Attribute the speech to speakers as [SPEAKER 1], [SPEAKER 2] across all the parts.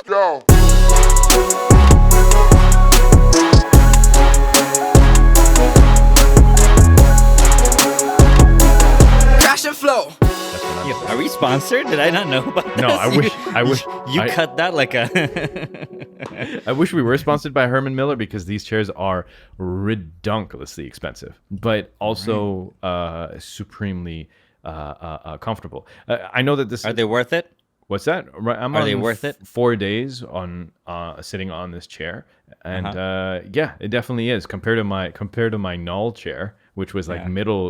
[SPEAKER 1] Yo.
[SPEAKER 2] Crash and flow.
[SPEAKER 3] Are we sponsored? Did I not know about this?
[SPEAKER 4] No, I wish.
[SPEAKER 3] You cut that like a.
[SPEAKER 4] I wish we were sponsored by Herman Miller because these chairs are redonkulously expensive, but also supremely comfortable. I know that this.
[SPEAKER 3] Are they worth it?
[SPEAKER 4] What's that? I'm
[SPEAKER 3] Are they
[SPEAKER 4] on
[SPEAKER 3] worth it?
[SPEAKER 4] 4 days on sitting on this chair, and yeah, it definitely is compared to my null chair, which was like middle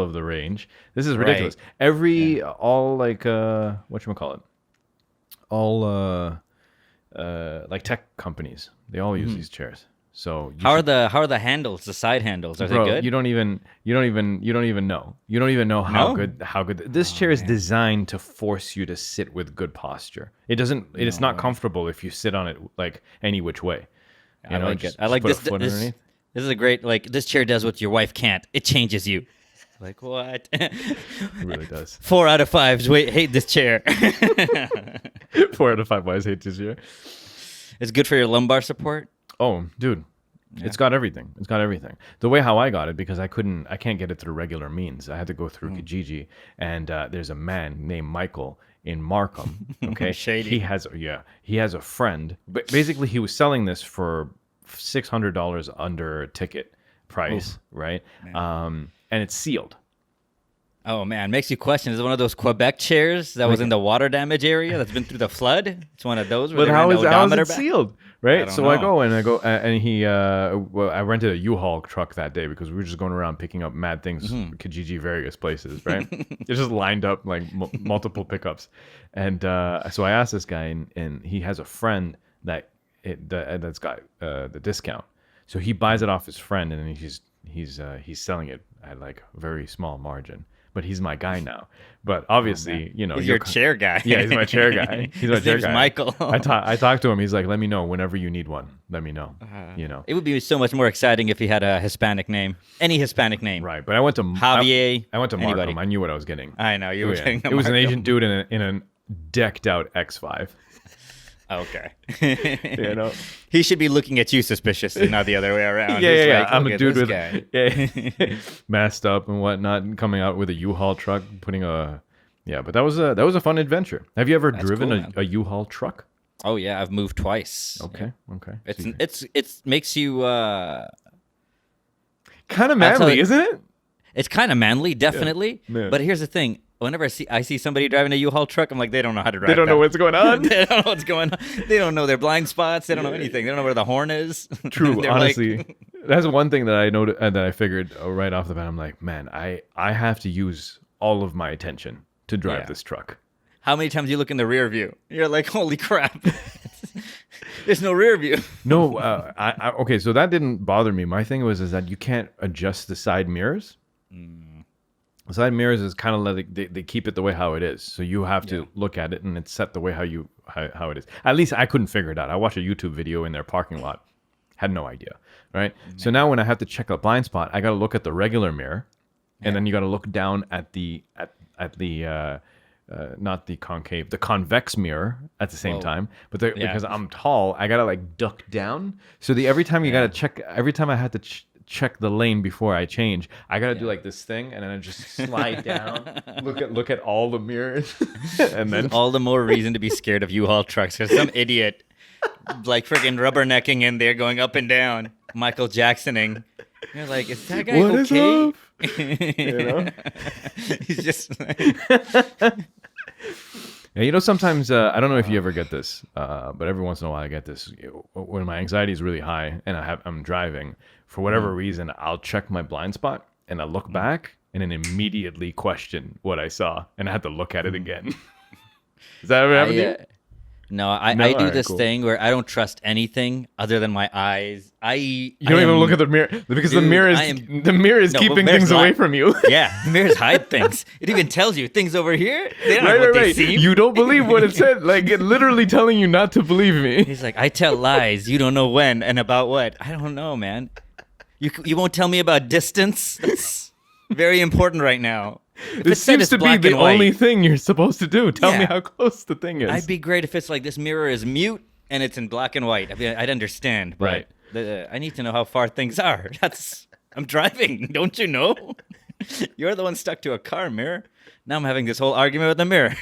[SPEAKER 4] of the range. This is ridiculous. All like whatchamacallit? All like tech companies, they all use these chairs. So
[SPEAKER 3] How are the handles? The side handles are they good?
[SPEAKER 4] You don't even know. You don't even know how good this chair is designed to force you to sit with good posture. It's not comfortable if you sit on it like any which way.
[SPEAKER 3] I like it. I like this. This is a great this chair does what your wife can't. It changes you. Like what?
[SPEAKER 4] It really does.
[SPEAKER 3] 4 out of 5 hate this chair.
[SPEAKER 4] 4 out of 5 wives hate this chair.
[SPEAKER 3] It's good for your lumbar support.
[SPEAKER 4] Oh, dude. Yeah. It's got everything. The way how I got it, because I can't get it through regular means. I had to go through Kijiji, and there's a man named Michael in Markham. Okay,
[SPEAKER 3] Shady.
[SPEAKER 4] He has a friend. But basically, he was selling this for $600 under ticket price, right? And it's sealed.
[SPEAKER 3] Oh man, makes you question. Is it one of those Quebec chairs that was in the water damage area that's been through the flood? It's one of those.
[SPEAKER 4] But how is it sealed? Right.
[SPEAKER 3] So
[SPEAKER 4] I go and I rented a U-Haul truck that day because we were just going around picking up mad things, Kijiji, various places. Right. It's just lined up like multiple pickups, and so I asked this guy, and he has a friend that's got the discount, so he buys it off his friend, and then he's selling it at like a very small margin. But he's my guy now. But obviously,
[SPEAKER 3] he's your chair guy.
[SPEAKER 4] Yeah, he's my chair guy. He's my chair guy.
[SPEAKER 3] Michael.
[SPEAKER 4] I talked to him. He's like, let me know whenever you need one. Let me know.
[SPEAKER 3] It would be so much more exciting if he had a Hispanic name, any Hispanic name.
[SPEAKER 4] Right. But I went to
[SPEAKER 3] Javier.
[SPEAKER 4] I went to Markham.
[SPEAKER 3] Anybody.
[SPEAKER 4] I knew what I was getting.
[SPEAKER 3] I know you were getting.
[SPEAKER 4] It was an Asian dude in a decked out X5.
[SPEAKER 3] Okay.
[SPEAKER 4] He
[SPEAKER 3] should be looking at you suspiciously, not the other way around.
[SPEAKER 4] Yeah.
[SPEAKER 3] Like,
[SPEAKER 4] I'm a dude with masked up and whatnot, and coming out with a U-Haul truck, putting a But that was a fun adventure. Have you ever driven a U-Haul truck?
[SPEAKER 3] Oh yeah, I've moved twice.
[SPEAKER 4] Okay.
[SPEAKER 3] It makes you
[SPEAKER 4] kind of manly, isn't it?
[SPEAKER 3] It's kind of manly, definitely.
[SPEAKER 4] Yeah.
[SPEAKER 3] But here's the thing. Whenever I see somebody driving a U-Haul truck, I'm like, they don't know how to drive.
[SPEAKER 4] They don't know what's going on.
[SPEAKER 3] They don't know what's going on. They don't know their blind spots. They don't know anything. They don't know where the horn is.
[SPEAKER 4] True, honestly. That's one thing that I know that I figured right off the bat. I'm like, man, I have to use all of my attention to drive this truck.
[SPEAKER 3] How many times you look in the rear view? You're like, holy crap. There's no rear view.
[SPEAKER 4] No, okay, so that didn't bother me. My thing is that you can't adjust the side mirrors. The side mirrors is kind of like they keep it the way how it is. So you have to look at it and it's set the way how it is. At least I couldn't figure it out. I watched a YouTube video in their parking lot. Had no idea, right? So now when I have to check a blind spot, I got to look at the regular mirror, and then you got to look down at the not the concave, the convex mirror at the same time. But because I'm tall, I got to like duck down. So every time you got to check, every time I had to check the lane before I change, I gotta do like this thing, and then I just slide down, look at all the mirrors, and then
[SPEAKER 3] all the more reason to be scared of U-Haul trucks, because some idiot like freaking rubbernecking in there, going up and down, Michael Jacksoning. You're like, is that guy okay? He's just like...
[SPEAKER 4] Yeah, sometimes I don't know if you ever get this, but every once in a while I get this when my anxiety is really high and I'm driving. For whatever reason, I'll check my blind spot and I look back and then immediately question what I saw, and I have to look at it again. Does that ever happen to you?
[SPEAKER 3] No, I do this thing where I don't trust anything other than my eyes. You
[SPEAKER 4] don't even look at the mirror because the mirror is keeping things away from you.
[SPEAKER 3] Yeah, the mirrors hide things. It even tells you things over here. They don't know what they seem.
[SPEAKER 4] You don't believe what it said. Like, it literally telling you not to believe me.
[SPEAKER 3] He's like, I tell lies. You don't know when and about what. I don't know, man. You won't tell me about distance. That's very important right now.
[SPEAKER 4] This seems to be the only thing you're supposed to do. Tell me how close the thing is.
[SPEAKER 3] I'd be great if it's like, this mirror is mute. and it's in black and white, I'd understand. But
[SPEAKER 4] Right.
[SPEAKER 3] I need to know how far things are. I'm driving. Don't you know? You're the one stuck to a car mirror. Now I'm having this whole argument with the mirror.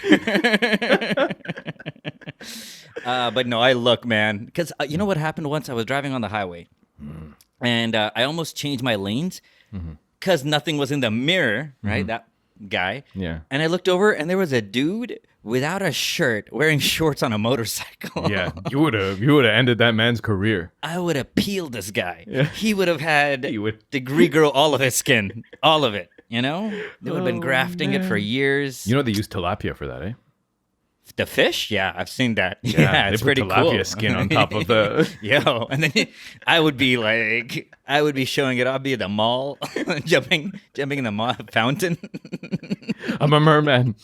[SPEAKER 3] But no, I look, man. Because you know what happened once? I was driving on the highway. And I almost changed my lanes because nothing was in the mirror, right? That guy.
[SPEAKER 4] Yeah.
[SPEAKER 3] And I looked over and there was a dude without a shirt wearing shorts on a motorcycle.
[SPEAKER 4] Yeah, you would have ended that man's career.
[SPEAKER 3] I would have peeled this guy.
[SPEAKER 4] Yeah.
[SPEAKER 3] He would have had
[SPEAKER 4] He would.
[SPEAKER 3] to regrow all of his skin. All of it. You know? They would have been grafting it for years.
[SPEAKER 4] You know they use tilapia for that, eh?
[SPEAKER 3] The fish? Yeah, I've seen that.
[SPEAKER 4] Yeah,
[SPEAKER 3] Yeah,
[SPEAKER 4] they
[SPEAKER 3] it's
[SPEAKER 4] put
[SPEAKER 3] pretty
[SPEAKER 4] tilapia
[SPEAKER 3] cool.
[SPEAKER 4] skin on top of the.
[SPEAKER 3] Yo, and then I would be showing it. I'd be at the mall, jumping in the mall fountain.
[SPEAKER 4] I'm a merman.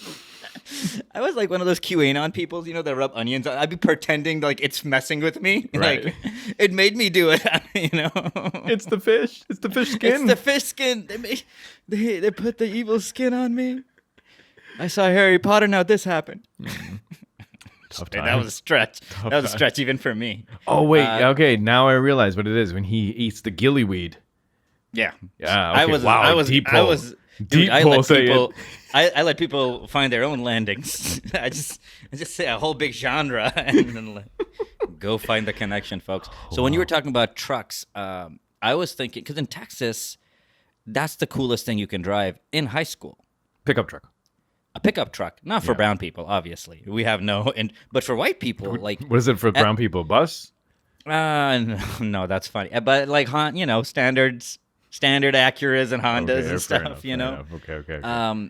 [SPEAKER 3] I was like one of those QAnon people, you know, that rub onions on. I'd be pretending like it's messing with me.
[SPEAKER 4] Right.
[SPEAKER 3] Like, it made me do it, you know?
[SPEAKER 4] It's the fish. It's the fish skin.
[SPEAKER 3] It's the fish skin. They put the evil skin on me. I saw Harry Potter. Now this happened.
[SPEAKER 4] Tough
[SPEAKER 3] That
[SPEAKER 4] time.
[SPEAKER 3] was a stretch. That was a
[SPEAKER 4] time.
[SPEAKER 3] stretch even for me.
[SPEAKER 4] Oh wait, okay. Now I realize what it is when he eats the gillyweed.
[SPEAKER 3] Yeah.
[SPEAKER 4] Yeah,
[SPEAKER 3] I
[SPEAKER 4] okay,
[SPEAKER 3] was.
[SPEAKER 4] wow,
[SPEAKER 3] I was.
[SPEAKER 4] deep
[SPEAKER 3] I
[SPEAKER 4] pull.
[SPEAKER 3] was.
[SPEAKER 4] Deep
[SPEAKER 3] Dude, I
[SPEAKER 4] pull,
[SPEAKER 3] let
[SPEAKER 4] say it.
[SPEAKER 3] people. I let people find their own landings. I just say a whole big genre and then go find the connection, folks. So when you were talking about trucks, I was thinking because in Texas, that's the coolest thing you can drive in high school.
[SPEAKER 4] Pickup truck.
[SPEAKER 3] A pickup truck, not for brown people, obviously. We have but for white people, like
[SPEAKER 4] What is it for brown people? Bus?
[SPEAKER 3] no, that's funny. But like standard Acuras and Hondas
[SPEAKER 4] Okay,
[SPEAKER 3] and
[SPEAKER 4] fair
[SPEAKER 3] stuff,
[SPEAKER 4] enough,
[SPEAKER 3] you
[SPEAKER 4] fair
[SPEAKER 3] know.
[SPEAKER 4] enough. Okay.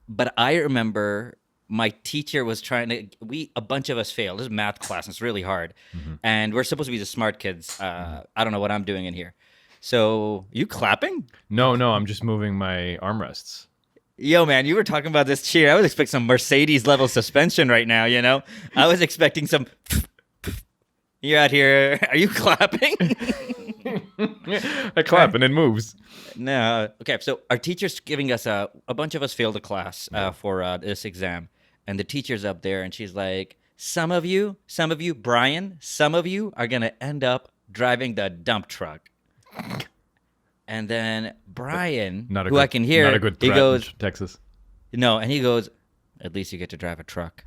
[SPEAKER 3] But I remember my teacher was trying to. A bunch of us failed. This is math class. And it's really hard, and we're supposed to be the smart kids. I don't know what I'm doing in here. So you clapping?
[SPEAKER 4] No, I'm just moving my armrests.
[SPEAKER 3] Yo, man, you were talking about this cheer. I was expecting some Mercedes level suspension right now. You know, I was expecting some. You're out here. Are you clapping?
[SPEAKER 4] I clap and it moves.
[SPEAKER 3] No. Okay. So our teacher's giving us a bunch of us failed a class for this exam, and the teacher's up there, and she's like, some of you, Brian, some of you are gonna end up driving the dump truck. And then Brian, I can hear,
[SPEAKER 4] not a good
[SPEAKER 3] he
[SPEAKER 4] threat
[SPEAKER 3] goes,
[SPEAKER 4] in Texas.
[SPEAKER 3] no, and he goes, at least you get to drive a truck.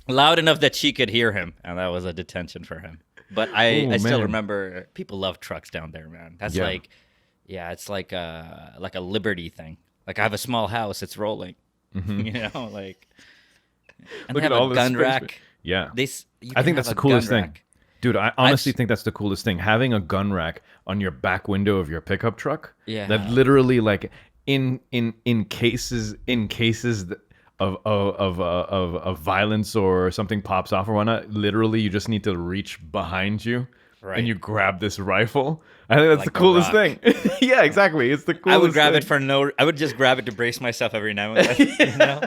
[SPEAKER 3] Loud enough that she could hear him, and that was a detention for him. But I still
[SPEAKER 4] man.
[SPEAKER 3] remember people love trucks down there, man. That's it's like a liberty thing. Like I have a small house, it's rolling. You know, like and
[SPEAKER 4] Look
[SPEAKER 3] they
[SPEAKER 4] at
[SPEAKER 3] have
[SPEAKER 4] all
[SPEAKER 3] a
[SPEAKER 4] this
[SPEAKER 3] gun
[SPEAKER 4] space.
[SPEAKER 3] rack.
[SPEAKER 4] Yeah.
[SPEAKER 3] You
[SPEAKER 4] I
[SPEAKER 3] can
[SPEAKER 4] think that's
[SPEAKER 3] have
[SPEAKER 4] the
[SPEAKER 3] a gun
[SPEAKER 4] coolest thing.
[SPEAKER 3] rack.
[SPEAKER 4] Dude, I honestly think that's the coolest thing. Having a gun rack on your back window of your pickup truck.
[SPEAKER 3] Yeah.
[SPEAKER 4] That literally, like, in cases of violence or something pops off or whatnot, literally you just need to reach behind you
[SPEAKER 3] Right.
[SPEAKER 4] and you grab this rifle. I think that's
[SPEAKER 3] Like
[SPEAKER 4] the
[SPEAKER 3] The
[SPEAKER 4] coolest
[SPEAKER 3] Rock.
[SPEAKER 4] thing. Yeah, exactly. It's the coolest
[SPEAKER 3] I would grab
[SPEAKER 4] thing.
[SPEAKER 3] it for no. I would just grab it to brace myself every now and then. You know?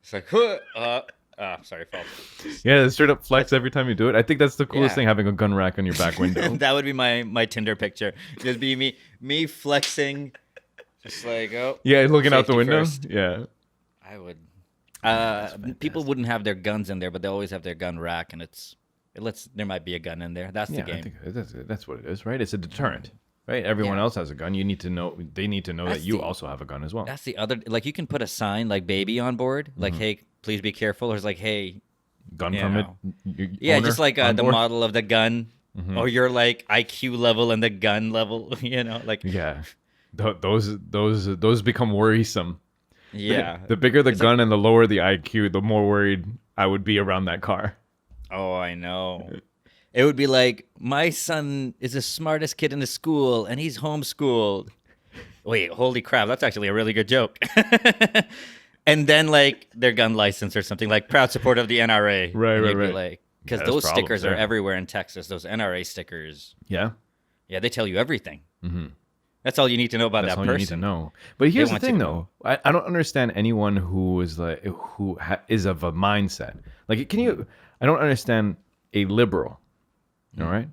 [SPEAKER 3] It's like, sorry, false.
[SPEAKER 4] Yeah, straight up flex every time you do it. I think that's the coolest
[SPEAKER 3] Yeah.
[SPEAKER 4] thing, having a gun rack on your back window.
[SPEAKER 3] That would be my Tinder picture. Just be me flexing, just like
[SPEAKER 4] Yeah, looking out the
[SPEAKER 3] safety
[SPEAKER 4] window.
[SPEAKER 3] first.
[SPEAKER 4] Yeah.
[SPEAKER 3] I would. People wouldn't have their guns in there, but they always have their gun rack, and there might be a gun in there. That's the
[SPEAKER 4] Yeah,
[SPEAKER 3] game.
[SPEAKER 4] I think that's what it is, right? It's a deterrent, right? Everyone
[SPEAKER 3] Yeah.
[SPEAKER 4] else has a gun. You need to know. They need to know
[SPEAKER 3] That's
[SPEAKER 4] that you
[SPEAKER 3] the-
[SPEAKER 4] also have a gun as well.
[SPEAKER 3] That's the other. Like you can put a sign like "baby" on board,
[SPEAKER 4] Mm-hmm.
[SPEAKER 3] like "Hey, please be careful," or it's like "Hey,
[SPEAKER 4] Gun
[SPEAKER 3] you
[SPEAKER 4] permit.
[SPEAKER 3] know. Yeah,
[SPEAKER 4] owner
[SPEAKER 3] just like
[SPEAKER 4] on
[SPEAKER 3] the
[SPEAKER 4] board?
[SPEAKER 3] model of the gun, or your like IQ level and the gun level. You know, like
[SPEAKER 4] Yeah, those become worrisome.
[SPEAKER 3] yeah.
[SPEAKER 4] The bigger the gun and the lower the IQ, the more worried I would be around that car.
[SPEAKER 3] Oh, I know. It would be like, my son is the smartest kid in the school, and he's homeschooled. Wait, holy crap, that's actually a really good joke. And then, like, their gun license or something, like proud supporter of the NRA.
[SPEAKER 4] Right,
[SPEAKER 3] And
[SPEAKER 4] right,
[SPEAKER 3] you'd be
[SPEAKER 4] right.
[SPEAKER 3] like, because
[SPEAKER 4] Yeah, there's
[SPEAKER 3] those
[SPEAKER 4] problems
[SPEAKER 3] stickers
[SPEAKER 4] there.
[SPEAKER 3] are everywhere in Texas. Those NRA stickers.
[SPEAKER 4] Yeah,
[SPEAKER 3] Yeah, they tell you everything. Mm-hmm. That's all you need to know about
[SPEAKER 4] that's
[SPEAKER 3] that
[SPEAKER 4] all
[SPEAKER 3] person.
[SPEAKER 4] you need to know. But here's the
[SPEAKER 3] want you
[SPEAKER 4] thing,
[SPEAKER 3] to
[SPEAKER 4] though. I don't understand anyone who is is of a mindset. Like, I don't understand a liberal. All right,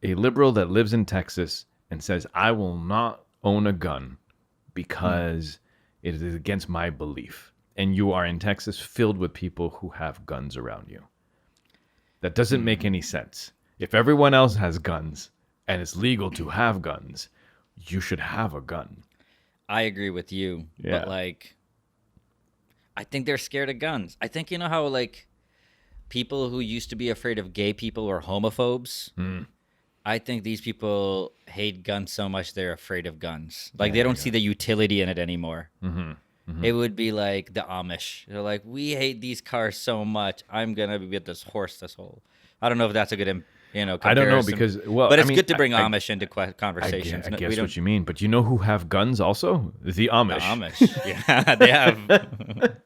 [SPEAKER 4] a liberal that lives in Texas and says, "I will not own a gun because it is against my belief." And you are in Texas, filled with people who have guns around you. That doesn't make any sense. If everyone else has guns and it's legal to have guns, you should have a gun.
[SPEAKER 3] I agree with you.
[SPEAKER 4] Yeah.
[SPEAKER 3] But like, I think they're scared of guns. I think, you know how like people who used to be afraid of gay people were homophobes? I think these people hate guns so much they're afraid of guns. Like they don't see the utility in it anymore. It would be like the Amish. They're like, we hate these cars so much. I'm gonna be with this horse this whole. I don't know if that's a good, comparison.
[SPEAKER 4] I don't know because
[SPEAKER 3] but it's
[SPEAKER 4] I mean,
[SPEAKER 3] good to bring Amish into conversations.
[SPEAKER 4] I guess what you mean, but you know who have guns also? The Amish.
[SPEAKER 3] The Amish, yeah, they have.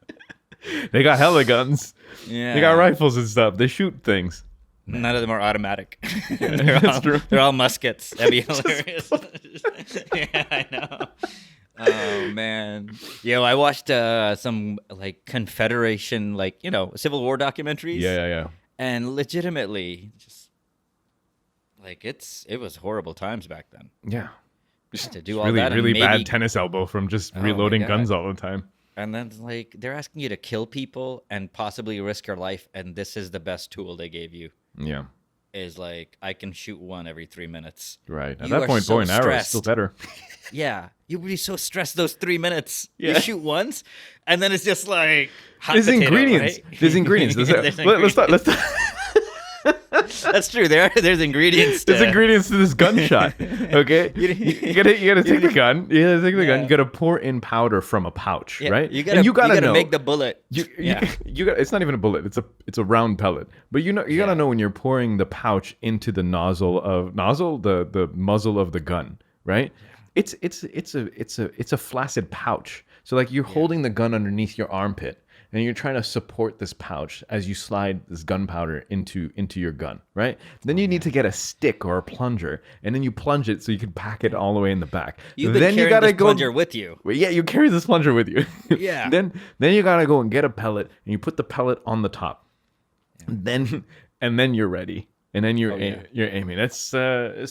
[SPEAKER 4] They got hella guns.
[SPEAKER 3] Yeah,
[SPEAKER 4] They got rifles and stuff. They shoot things.
[SPEAKER 3] None of them are automatic.
[SPEAKER 4] That's true.
[SPEAKER 3] They're all muskets. That'd be hilarious. Yeah, I know. Oh man, yo, I watched some like Confederation, like Civil War documentaries.
[SPEAKER 4] Yeah.
[SPEAKER 3] And legitimately, just like it was horrible times back then.
[SPEAKER 4] Yeah.
[SPEAKER 3] Just to do all
[SPEAKER 4] Really,
[SPEAKER 3] that, and
[SPEAKER 4] really
[SPEAKER 3] maybe,
[SPEAKER 4] bad tennis elbow from just
[SPEAKER 3] my
[SPEAKER 4] reloading
[SPEAKER 3] God.
[SPEAKER 4] guns all the time.
[SPEAKER 3] And then like they're asking you to kill people and possibly risk your life, and this is the best tool they gave you.
[SPEAKER 4] Yeah.
[SPEAKER 3] Is like I can shoot one every 3 minutes.
[SPEAKER 4] Right. At
[SPEAKER 3] You
[SPEAKER 4] that
[SPEAKER 3] are
[SPEAKER 4] point,
[SPEAKER 3] so
[SPEAKER 4] bow and arrow is
[SPEAKER 3] stressed.
[SPEAKER 4] still better.
[SPEAKER 3] Yeah, you would be so stressed those 3 minutes.
[SPEAKER 4] Yeah.
[SPEAKER 3] You shoot once, and then it's just like hot
[SPEAKER 4] There's
[SPEAKER 3] potato,
[SPEAKER 4] ingredients.
[SPEAKER 3] right?
[SPEAKER 4] There's ingredients.
[SPEAKER 3] There's
[SPEAKER 4] Let's talk.
[SPEAKER 3] That's true. There's ingredients.
[SPEAKER 4] There's ingredients to this gunshot. Okay, you gotta take the gun. You gotta take the gun. You gotta pour in powder from a pouch,
[SPEAKER 3] Yeah,
[SPEAKER 4] right?
[SPEAKER 3] You gotta,
[SPEAKER 4] and you gotta know.
[SPEAKER 3] make the bullet.
[SPEAKER 4] You
[SPEAKER 3] Yeah.
[SPEAKER 4] got. It's not even a bullet. It's a round pellet. But you gotta know when you're pouring the pouch into the the muzzle of the gun, right? It's a flaccid pouch. So like you're holding the gun underneath your armpit, and you're trying to support this pouch as you slide this gunpowder into your gun, right? Then you need to get a stick or a plunger, and then you plunge it so you can pack it all the way in the back.
[SPEAKER 3] You've been
[SPEAKER 4] then
[SPEAKER 3] carrying
[SPEAKER 4] you gotta
[SPEAKER 3] this
[SPEAKER 4] go
[SPEAKER 3] plunger with you.
[SPEAKER 4] Well, yeah, you carry this plunger with you.
[SPEAKER 3] Yeah.
[SPEAKER 4] then you gotta go and get a pellet, and you put the pellet on the top. Then you're ready, and then you're aiming. It's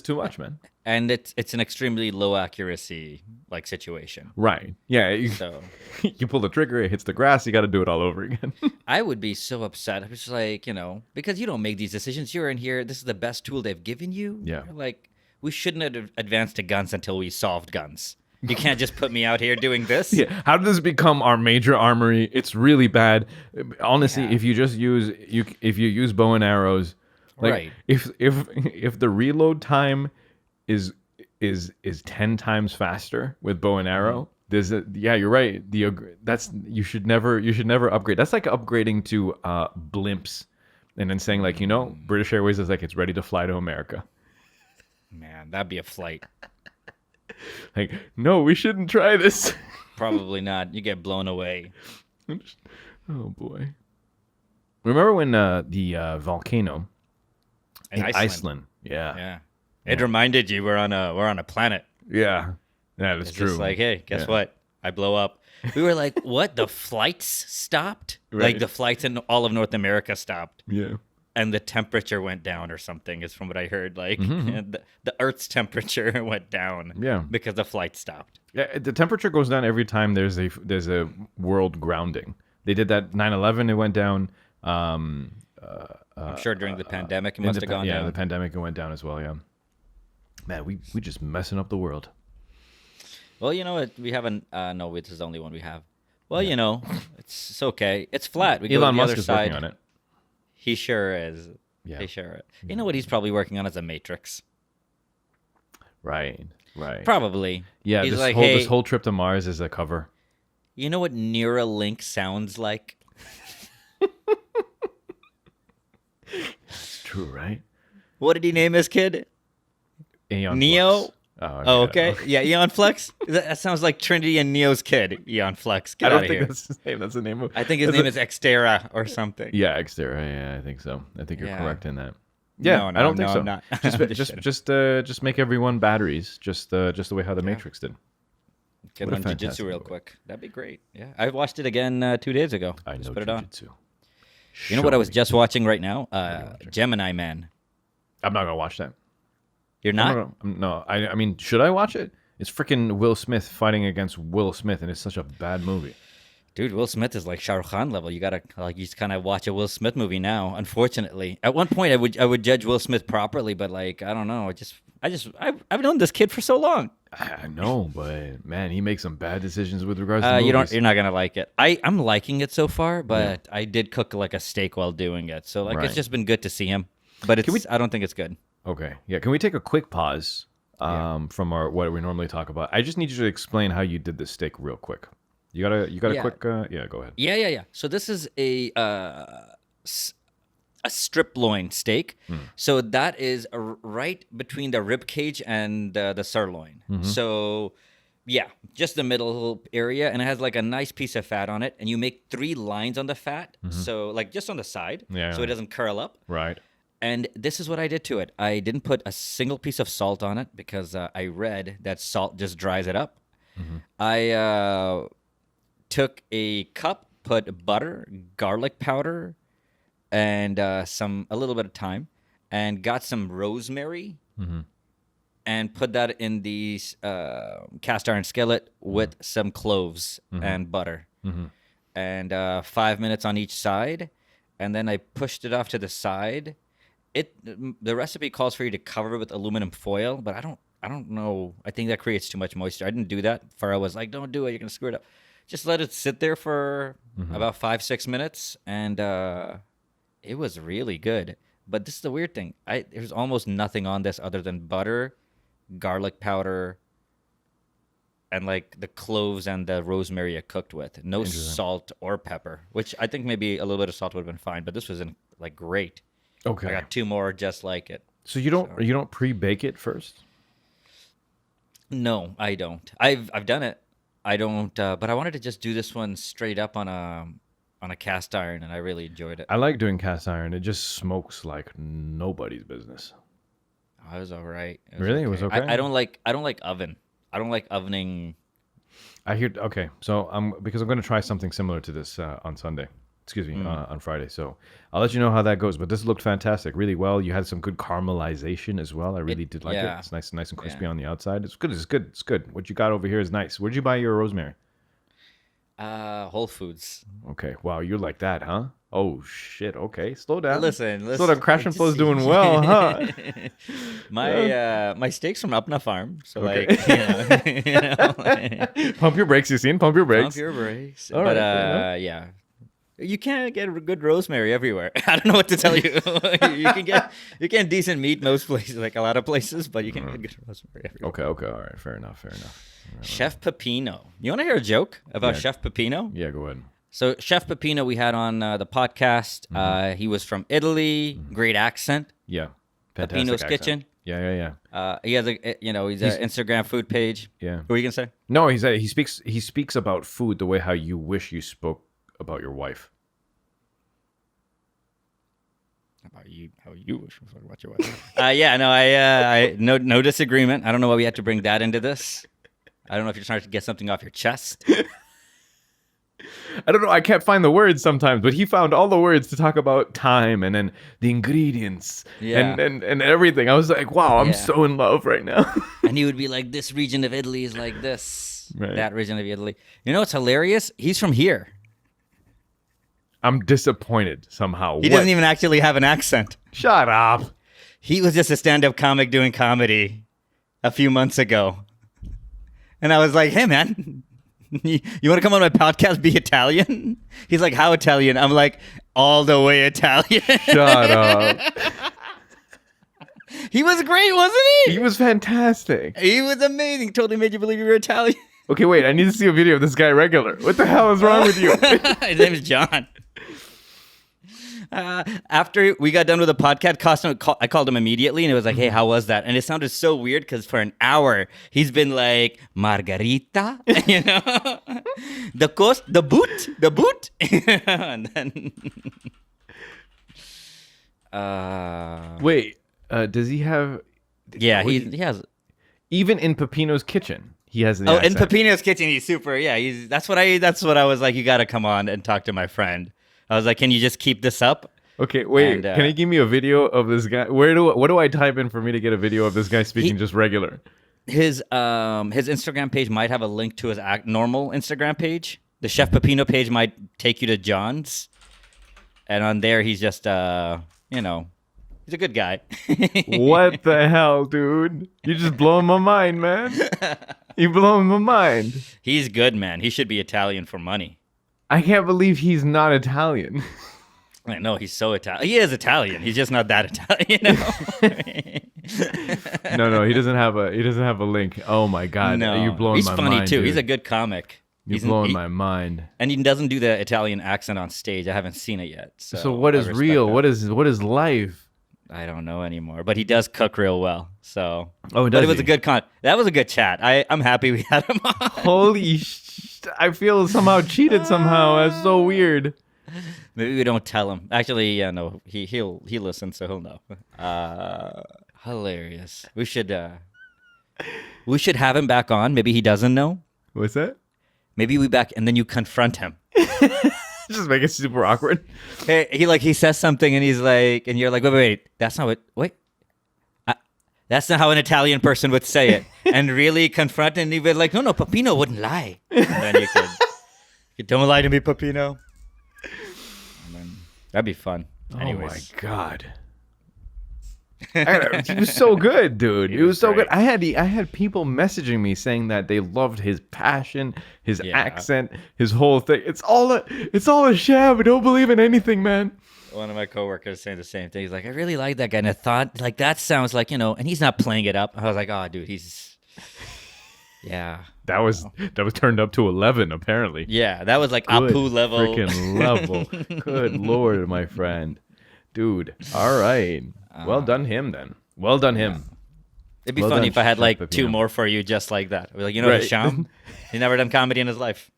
[SPEAKER 4] too much, man.
[SPEAKER 3] And it's an extremely low accuracy like situation.
[SPEAKER 4] Right? Yeah.
[SPEAKER 3] So
[SPEAKER 4] You pull the trigger, it hits the grass. You got to do it all over again.
[SPEAKER 3] I would be so upset. I was just like, because you don't make these decisions. You're in here. This is the best tool they've given you.
[SPEAKER 4] Yeah.
[SPEAKER 3] You're like, we shouldn't have advanced to guns until we solved guns. You can't just put me out here doing this.
[SPEAKER 4] Yeah. How did this become our major armory? It's really bad. Honestly,
[SPEAKER 3] Yeah.
[SPEAKER 4] if you use bow and arrows, like
[SPEAKER 3] Right.
[SPEAKER 4] if the reload time is 10 times faster with bow and arrow, you're right. You should never upgrade. That's like upgrading to blimps and then saying like, British Airways is like it's ready to fly to America.
[SPEAKER 3] Man, that'd be a flight.
[SPEAKER 4] Like, no, we shouldn't try this.
[SPEAKER 3] Probably not. You get blown away.
[SPEAKER 4] Oh boy. Remember when the volcano
[SPEAKER 3] In
[SPEAKER 4] Iceland? Yeah.
[SPEAKER 3] Yeah. It reminded you we're on a planet.
[SPEAKER 4] Yeah. Yeah, that's
[SPEAKER 3] It's
[SPEAKER 4] true.
[SPEAKER 3] just like, hey, guess
[SPEAKER 4] Yeah.
[SPEAKER 3] what? I blow up. We were like, what? The flights stopped?
[SPEAKER 4] Right.
[SPEAKER 3] Like the flights in all of North America stopped.
[SPEAKER 4] Yeah.
[SPEAKER 3] And the temperature went down or something is from what I heard. Like
[SPEAKER 4] Mm-hmm.
[SPEAKER 3] and the Earth's temperature went down.
[SPEAKER 4] Yeah.
[SPEAKER 3] Because the flight stopped.
[SPEAKER 4] Yeah, the temperature goes down every time there's a world grounding. They did that 9/11, it went down.
[SPEAKER 3] I'm sure during the pandemic it must have gone
[SPEAKER 4] yeah,
[SPEAKER 3] down.
[SPEAKER 4] the pandemic it went down as well, yeah. Man, we just messing up the world.
[SPEAKER 3] Well, you know what? We haven't. No, this is the only one we have. Well, it's okay. It's flat. We go
[SPEAKER 4] Elon
[SPEAKER 3] to the
[SPEAKER 4] Musk
[SPEAKER 3] other
[SPEAKER 4] is
[SPEAKER 3] side.
[SPEAKER 4] working on it.
[SPEAKER 3] He sure is.
[SPEAKER 4] Yeah.
[SPEAKER 3] He sure is. You know what he's probably working on is a Matrix.
[SPEAKER 4] Right.
[SPEAKER 3] Probably.
[SPEAKER 4] Yeah,
[SPEAKER 3] He's
[SPEAKER 4] this
[SPEAKER 3] like,
[SPEAKER 4] whole
[SPEAKER 3] hey,
[SPEAKER 4] trip to Mars is a cover.
[SPEAKER 3] you know what Neuralink sounds like?
[SPEAKER 4] It's true, right?
[SPEAKER 3] What did he name his kid?
[SPEAKER 4] Aeon
[SPEAKER 3] Neo?
[SPEAKER 4] Flux.
[SPEAKER 3] Oh, okay. Yeah, Eon Flex. That sounds like Trinity and Neo's kid. Eon Flex. Get
[SPEAKER 4] I
[SPEAKER 3] out
[SPEAKER 4] don't
[SPEAKER 3] of
[SPEAKER 4] think
[SPEAKER 3] here.
[SPEAKER 4] that's his name. That's the name of.
[SPEAKER 3] I think his name is Xterra or something.
[SPEAKER 4] Yeah, Xterra. Yeah, I think so. I think you're
[SPEAKER 3] Yeah.
[SPEAKER 4] correct in that. Yeah,
[SPEAKER 3] No,
[SPEAKER 4] I don't think
[SPEAKER 3] no,
[SPEAKER 4] so.
[SPEAKER 3] I'm not.
[SPEAKER 4] Just make everyone batteries, just the way how the Matrix did.
[SPEAKER 3] Get
[SPEAKER 4] What a
[SPEAKER 3] on
[SPEAKER 4] fantastic
[SPEAKER 3] jiu-jitsu real
[SPEAKER 4] movie.
[SPEAKER 3] quick. That'd be great. Yeah, I watched it again 2 days ago.
[SPEAKER 4] I
[SPEAKER 3] Just
[SPEAKER 4] know
[SPEAKER 3] put it on.
[SPEAKER 4] jiu-jitsu.
[SPEAKER 3] You know what I was
[SPEAKER 4] Show me.
[SPEAKER 3] just watching right now? Gemini Man.
[SPEAKER 4] I'm not gonna watch that.
[SPEAKER 3] You're not?
[SPEAKER 4] No. I mean, should I watch it? It's freaking Will Smith fighting against Will Smith, and it's such a bad movie.
[SPEAKER 3] Dude, Will Smith is like Shah Rukh Khan level. You gotta like you just kind of watch a Will Smith movie now. Unfortunately, at one point I would judge Will Smith properly, but like I don't know. I've known this kid for so long.
[SPEAKER 4] I know, but man, he makes some bad decisions with regards to movies.
[SPEAKER 3] You're not gonna like it. I'm liking it so far, but I did cook like a steak while doing it, so like
[SPEAKER 4] Right.
[SPEAKER 3] it's just been good to see him. But I don't think it's good.
[SPEAKER 4] Okay, yeah. Can we take a quick pause from what we normally talk about? I just need you to explain how you did the steak real quick. You got a
[SPEAKER 3] Yeah.
[SPEAKER 4] quick yeah. Go ahead.
[SPEAKER 3] Yeah. So this is a strip loin steak. So that is right between the rib cage and the sirloin. So yeah, just the middle area, and it has like a nice piece of fat on it. And you make 3 lines on the fat, so like just on the side, so it doesn't curl up.
[SPEAKER 4] Right.
[SPEAKER 3] And this is what I did to it. I didn't put a single piece of salt on it because I read that salt just dries it up. I took a cup, put butter, garlic powder, and a little bit of thyme, and got some rosemary, and put that in the cast iron skillet with some cloves and butter, and 5 minutes on each side, and then I pushed it off to the side. The recipe calls for you to cover it with aluminum foil, but I don't know. I think that creates too much moisture. I didn't do that. Farah was like, "Don't do it. You're gonna screw it up." Just let it sit there for about 5-6 minutes, and it was really good. But this is the weird thing. There's almost nothing on this other than butter, garlic powder, and like the cloves and the rosemary I cooked with. No salt or pepper, which I think maybe a little bit of salt would have been fine. But this was like great.
[SPEAKER 4] Okay.
[SPEAKER 3] I got 2 more just like it.
[SPEAKER 4] So you don't pre-bake it first?
[SPEAKER 3] No, I don't. I've done it. I don't. But I wanted to just do this one straight up on a cast iron, and I really enjoyed it.
[SPEAKER 4] I like doing cast iron. It just smokes like nobody's business.
[SPEAKER 3] I was all right.
[SPEAKER 4] Really? It was okay?
[SPEAKER 3] I don't like oven. I don't like ovening.
[SPEAKER 4] I hear. Okay, so because I'm going to try something similar to this on Sunday. Excuse me, on Friday. So I'll let you know how that goes. But this looked fantastic, really well. You had some good caramelization as well. I really did like it. It's nice and crispy on the outside. It's good. It's good. It's good. What you got over here is nice. Where'd you buy your rosemary?
[SPEAKER 3] Whole Foods.
[SPEAKER 4] Okay. Wow, you're like that, huh? Oh shit. Okay, slow down.
[SPEAKER 3] Listen.
[SPEAKER 4] Slow down. Crash and Flow's doing well, huh?
[SPEAKER 3] My steak's from Upna Farm, so
[SPEAKER 4] Okay.
[SPEAKER 3] like
[SPEAKER 4] Pump your brakes, Yasin. Pump your brakes.
[SPEAKER 3] Pump your brakes.
[SPEAKER 4] All
[SPEAKER 3] But
[SPEAKER 4] right,
[SPEAKER 3] yeah. You can't get good rosemary everywhere. I don't know what to tell you. you can decent meat most places, like a lot of places, but you can't get good rosemary everywhere.
[SPEAKER 4] Okay. All right. Fair enough.
[SPEAKER 3] Chef Peppino. You want to hear a joke about
[SPEAKER 4] Yeah.
[SPEAKER 3] Chef Peppino?
[SPEAKER 4] Yeah, go ahead.
[SPEAKER 3] So Chef Peppino, we had on the podcast. He was from Italy. Great accent.
[SPEAKER 4] Yeah. Fantastic
[SPEAKER 3] Peppino's
[SPEAKER 4] accent.
[SPEAKER 3] Kitchen.
[SPEAKER 4] Yeah.
[SPEAKER 3] He has he's an Instagram food page.
[SPEAKER 4] Yeah.
[SPEAKER 3] What were you gonna say?
[SPEAKER 4] No, he speaks about food the way how you wish you spoke about your wife.
[SPEAKER 3] How you wish about your wife? I no disagreement. I don't know why we had to bring that into this. I don't know if you're trying to get something off your chest.
[SPEAKER 4] I don't know. I can't find the words sometimes, but he found all the words to talk about time and then the ingredients and everything. I was like, wow, I'm so in love right now.
[SPEAKER 3] And he would be like, this region of Italy is like this.
[SPEAKER 4] Right.
[SPEAKER 3] That region of Italy. You know what's hilarious? He's from here.
[SPEAKER 4] I'm disappointed somehow.
[SPEAKER 3] He doesn't even actually have an accent.
[SPEAKER 4] Shut up.
[SPEAKER 3] He was just a stand-up comic doing comedy a few months ago. And I was like, hey, man, you want to come on my podcast, be Italian? He's like, how Italian? I'm like, all the way Italian.
[SPEAKER 4] Shut up.
[SPEAKER 3] He was great, wasn't he?
[SPEAKER 4] He was fantastic.
[SPEAKER 3] He was amazing. Totally made you believe you were Italian.
[SPEAKER 4] Okay, wait. I need to see a video of this guy regular. What the hell is wrong with you?
[SPEAKER 3] His name is John. After we got done with the podcast, I called him immediately, and it was like, hey, how was that? And it sounded so weird because for an hour, he's been like, Margarita, the boot. And then...
[SPEAKER 4] Wait, does he have...
[SPEAKER 3] Yeah, he has...
[SPEAKER 4] Even in Peppino's kitchen, he has the
[SPEAKER 3] in
[SPEAKER 4] accent.
[SPEAKER 3] Peppino's kitchen, he's super... Yeah, that's what I was like, you got to come on and talk to my friend. I was like, can you just keep this up?
[SPEAKER 4] Okay, wait. Can you give me a video of this guy? What do I type in for me to get a video of this guy speaking just regular?
[SPEAKER 3] His Instagram page might have a link to his normal Instagram page. The Chef Peppino page might take you to John's, and on there he's just he's a good guy.
[SPEAKER 4] What the hell, dude? You're just blowing my mind, man. You're blowing my mind.
[SPEAKER 3] He's good, man. He should be Italian for money.
[SPEAKER 4] I can't believe he's not Italian.
[SPEAKER 3] I know he's so Italian. He is Italian. He's just not that Italian.
[SPEAKER 4] No, he doesn't have a link. Oh my god,
[SPEAKER 3] No,
[SPEAKER 4] you're blowing
[SPEAKER 3] he's
[SPEAKER 4] my
[SPEAKER 3] funny
[SPEAKER 4] mind.
[SPEAKER 3] too.
[SPEAKER 4] Dude.
[SPEAKER 3] He's a good comic.
[SPEAKER 4] You're blowing my mind.
[SPEAKER 3] And he doesn't do the Italian accent on stage. I haven't seen it yet. So
[SPEAKER 4] what
[SPEAKER 3] I
[SPEAKER 4] is
[SPEAKER 3] respect
[SPEAKER 4] real?
[SPEAKER 3] that.
[SPEAKER 4] What is life?
[SPEAKER 3] I don't know anymore. But he does cook real well. So
[SPEAKER 4] Oh,
[SPEAKER 3] but it was a good that was a good chat. I'm happy we had him on.
[SPEAKER 4] Holy I feel somehow cheated somehow. That's so weird.
[SPEAKER 3] Maybe we don't tell him. Actually, yeah, no. He listens, so he'll know. Hilarious. We should have him back on. Maybe he doesn't know.
[SPEAKER 4] What's that?
[SPEAKER 3] Maybe we back and then you confront him.
[SPEAKER 4] Just make it super awkward.
[SPEAKER 3] Hey, he says something and he's like, and you're like, wait, that's not what. Wait, that's not how an Italian person would say it. And really confront, and he'd be like, no, Peppino wouldn't lie. And then you could, don't lie to me, Peppino. And then, that'd be fun. Anyways.
[SPEAKER 4] Oh my god. He was so good, dude. He was so
[SPEAKER 3] great.
[SPEAKER 4] good. I had people messaging me saying that they loved his passion, his accent, his whole thing. It's all a sham. Don't believe in anything, man.
[SPEAKER 3] One of my coworkers saying the same thing. He's like, I really like that guy, and I thought like that sounds like and he's not playing it up. I was like, oh, dude, he's
[SPEAKER 4] That was turned up to 11 apparently.
[SPEAKER 3] Yeah, that was like
[SPEAKER 4] Good
[SPEAKER 3] Apu level.
[SPEAKER 4] Freaking level. Good lord, my friend. Dude. All right. Well done him then. Well done him.
[SPEAKER 3] It'd be
[SPEAKER 4] Well
[SPEAKER 3] funny
[SPEAKER 4] done,
[SPEAKER 3] if I had
[SPEAKER 4] Chef
[SPEAKER 3] like
[SPEAKER 4] Peppino.
[SPEAKER 3] 2 more for you just like that. I'd be like,
[SPEAKER 4] Right.
[SPEAKER 3] Hisham, he's never done comedy in his life.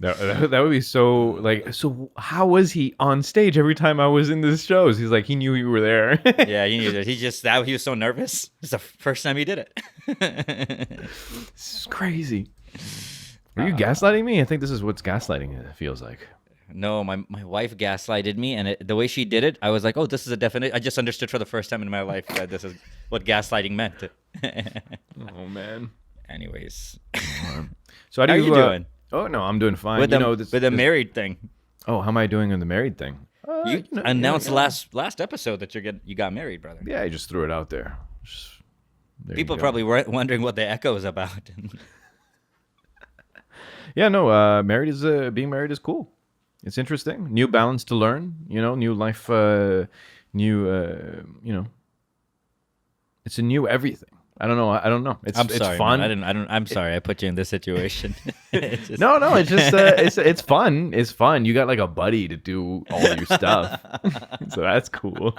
[SPEAKER 4] That would be so like. So how was he on stage every time I was in this shows? He's like he knew you were there.
[SPEAKER 3] Yeah, you knew that. He was so nervous. It's the first time he did it.
[SPEAKER 4] This is crazy. Were you gaslighting me? I think this is what gaslighting feels like.
[SPEAKER 3] No, my wife gaslighted me, and the way she did it, I was like, oh, this is a definite. I just understood for the first time in my life that this is what gaslighting meant.
[SPEAKER 4] Oh man.
[SPEAKER 3] Anyways,
[SPEAKER 4] So
[SPEAKER 3] how are you doing?
[SPEAKER 4] Oh no, I'm doing fine.
[SPEAKER 3] With the married thing.
[SPEAKER 4] Oh, how am I doing in the married thing?
[SPEAKER 3] You announced last episode that you got married, brother.
[SPEAKER 4] Yeah, I just threw it out there. There you
[SPEAKER 3] People
[SPEAKER 4] go.
[SPEAKER 3] probably were wondering what the echo is about.
[SPEAKER 4] Yeah, no. Being married is cool. It's interesting. New balance to learn. New life. It's a new everything. I don't know. It's
[SPEAKER 3] sorry,
[SPEAKER 4] fun.
[SPEAKER 3] man. I'm sorry. I put you in this situation. It's just-
[SPEAKER 4] No, it's just it's fun. It's fun. You got like a buddy to do all your stuff, so that's cool.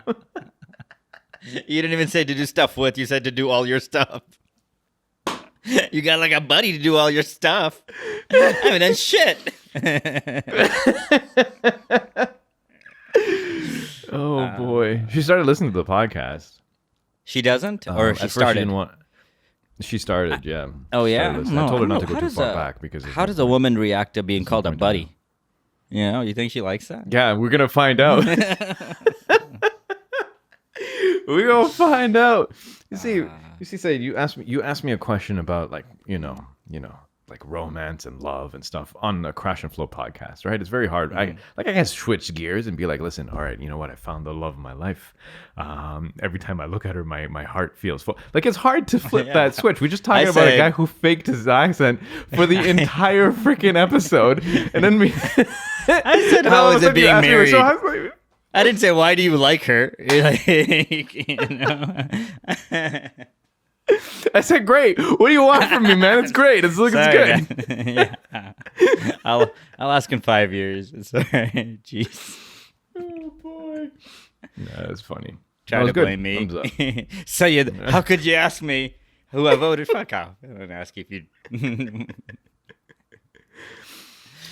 [SPEAKER 3] You didn't even say to do stuff with. You said to do all your stuff. You got like a buddy to do all your stuff. I haven't done shit.
[SPEAKER 4] Oh boy, she started listening to the podcast.
[SPEAKER 3] She doesn't, or
[SPEAKER 4] At
[SPEAKER 3] she
[SPEAKER 4] first
[SPEAKER 3] started.
[SPEAKER 4] didn't want. She started, yeah.
[SPEAKER 3] Oh
[SPEAKER 4] She
[SPEAKER 3] yeah.
[SPEAKER 4] started listening. I told her not to go
[SPEAKER 3] How
[SPEAKER 4] too
[SPEAKER 3] does
[SPEAKER 4] far
[SPEAKER 3] a-
[SPEAKER 4] back because
[SPEAKER 3] how does a woman react to being called a buddy? You think she likes that?
[SPEAKER 4] Yeah, we're gonna find out. We're gonna find out. You see, Syed, you asked me a question about like like romance and love and stuff on the Crash and Flow podcast, right? It's very hard. I can switch gears and be like, listen, all right, you know what? I found the love of my life. Every time I look at her, my heart feels full. Like it's hard to flip that switch. We're just talking about a guy who faked his accent for the entire freaking episode, and then
[SPEAKER 3] I said, how is it being married?
[SPEAKER 4] So I was like,
[SPEAKER 3] I didn't say, why do you like her?
[SPEAKER 4] I said, great. What do you want from me, man? It's great. It's looking good.
[SPEAKER 3] Yeah. I'll ask in 5 years. It's all right. Jeez.
[SPEAKER 4] Oh boy. Yeah, that's funny.
[SPEAKER 3] Try
[SPEAKER 4] That was
[SPEAKER 3] to
[SPEAKER 4] good.
[SPEAKER 3] blame me.
[SPEAKER 4] Thumbs up.
[SPEAKER 3] Syed, how could you ask me who I voted? Fuck off. I didn't ask you if you.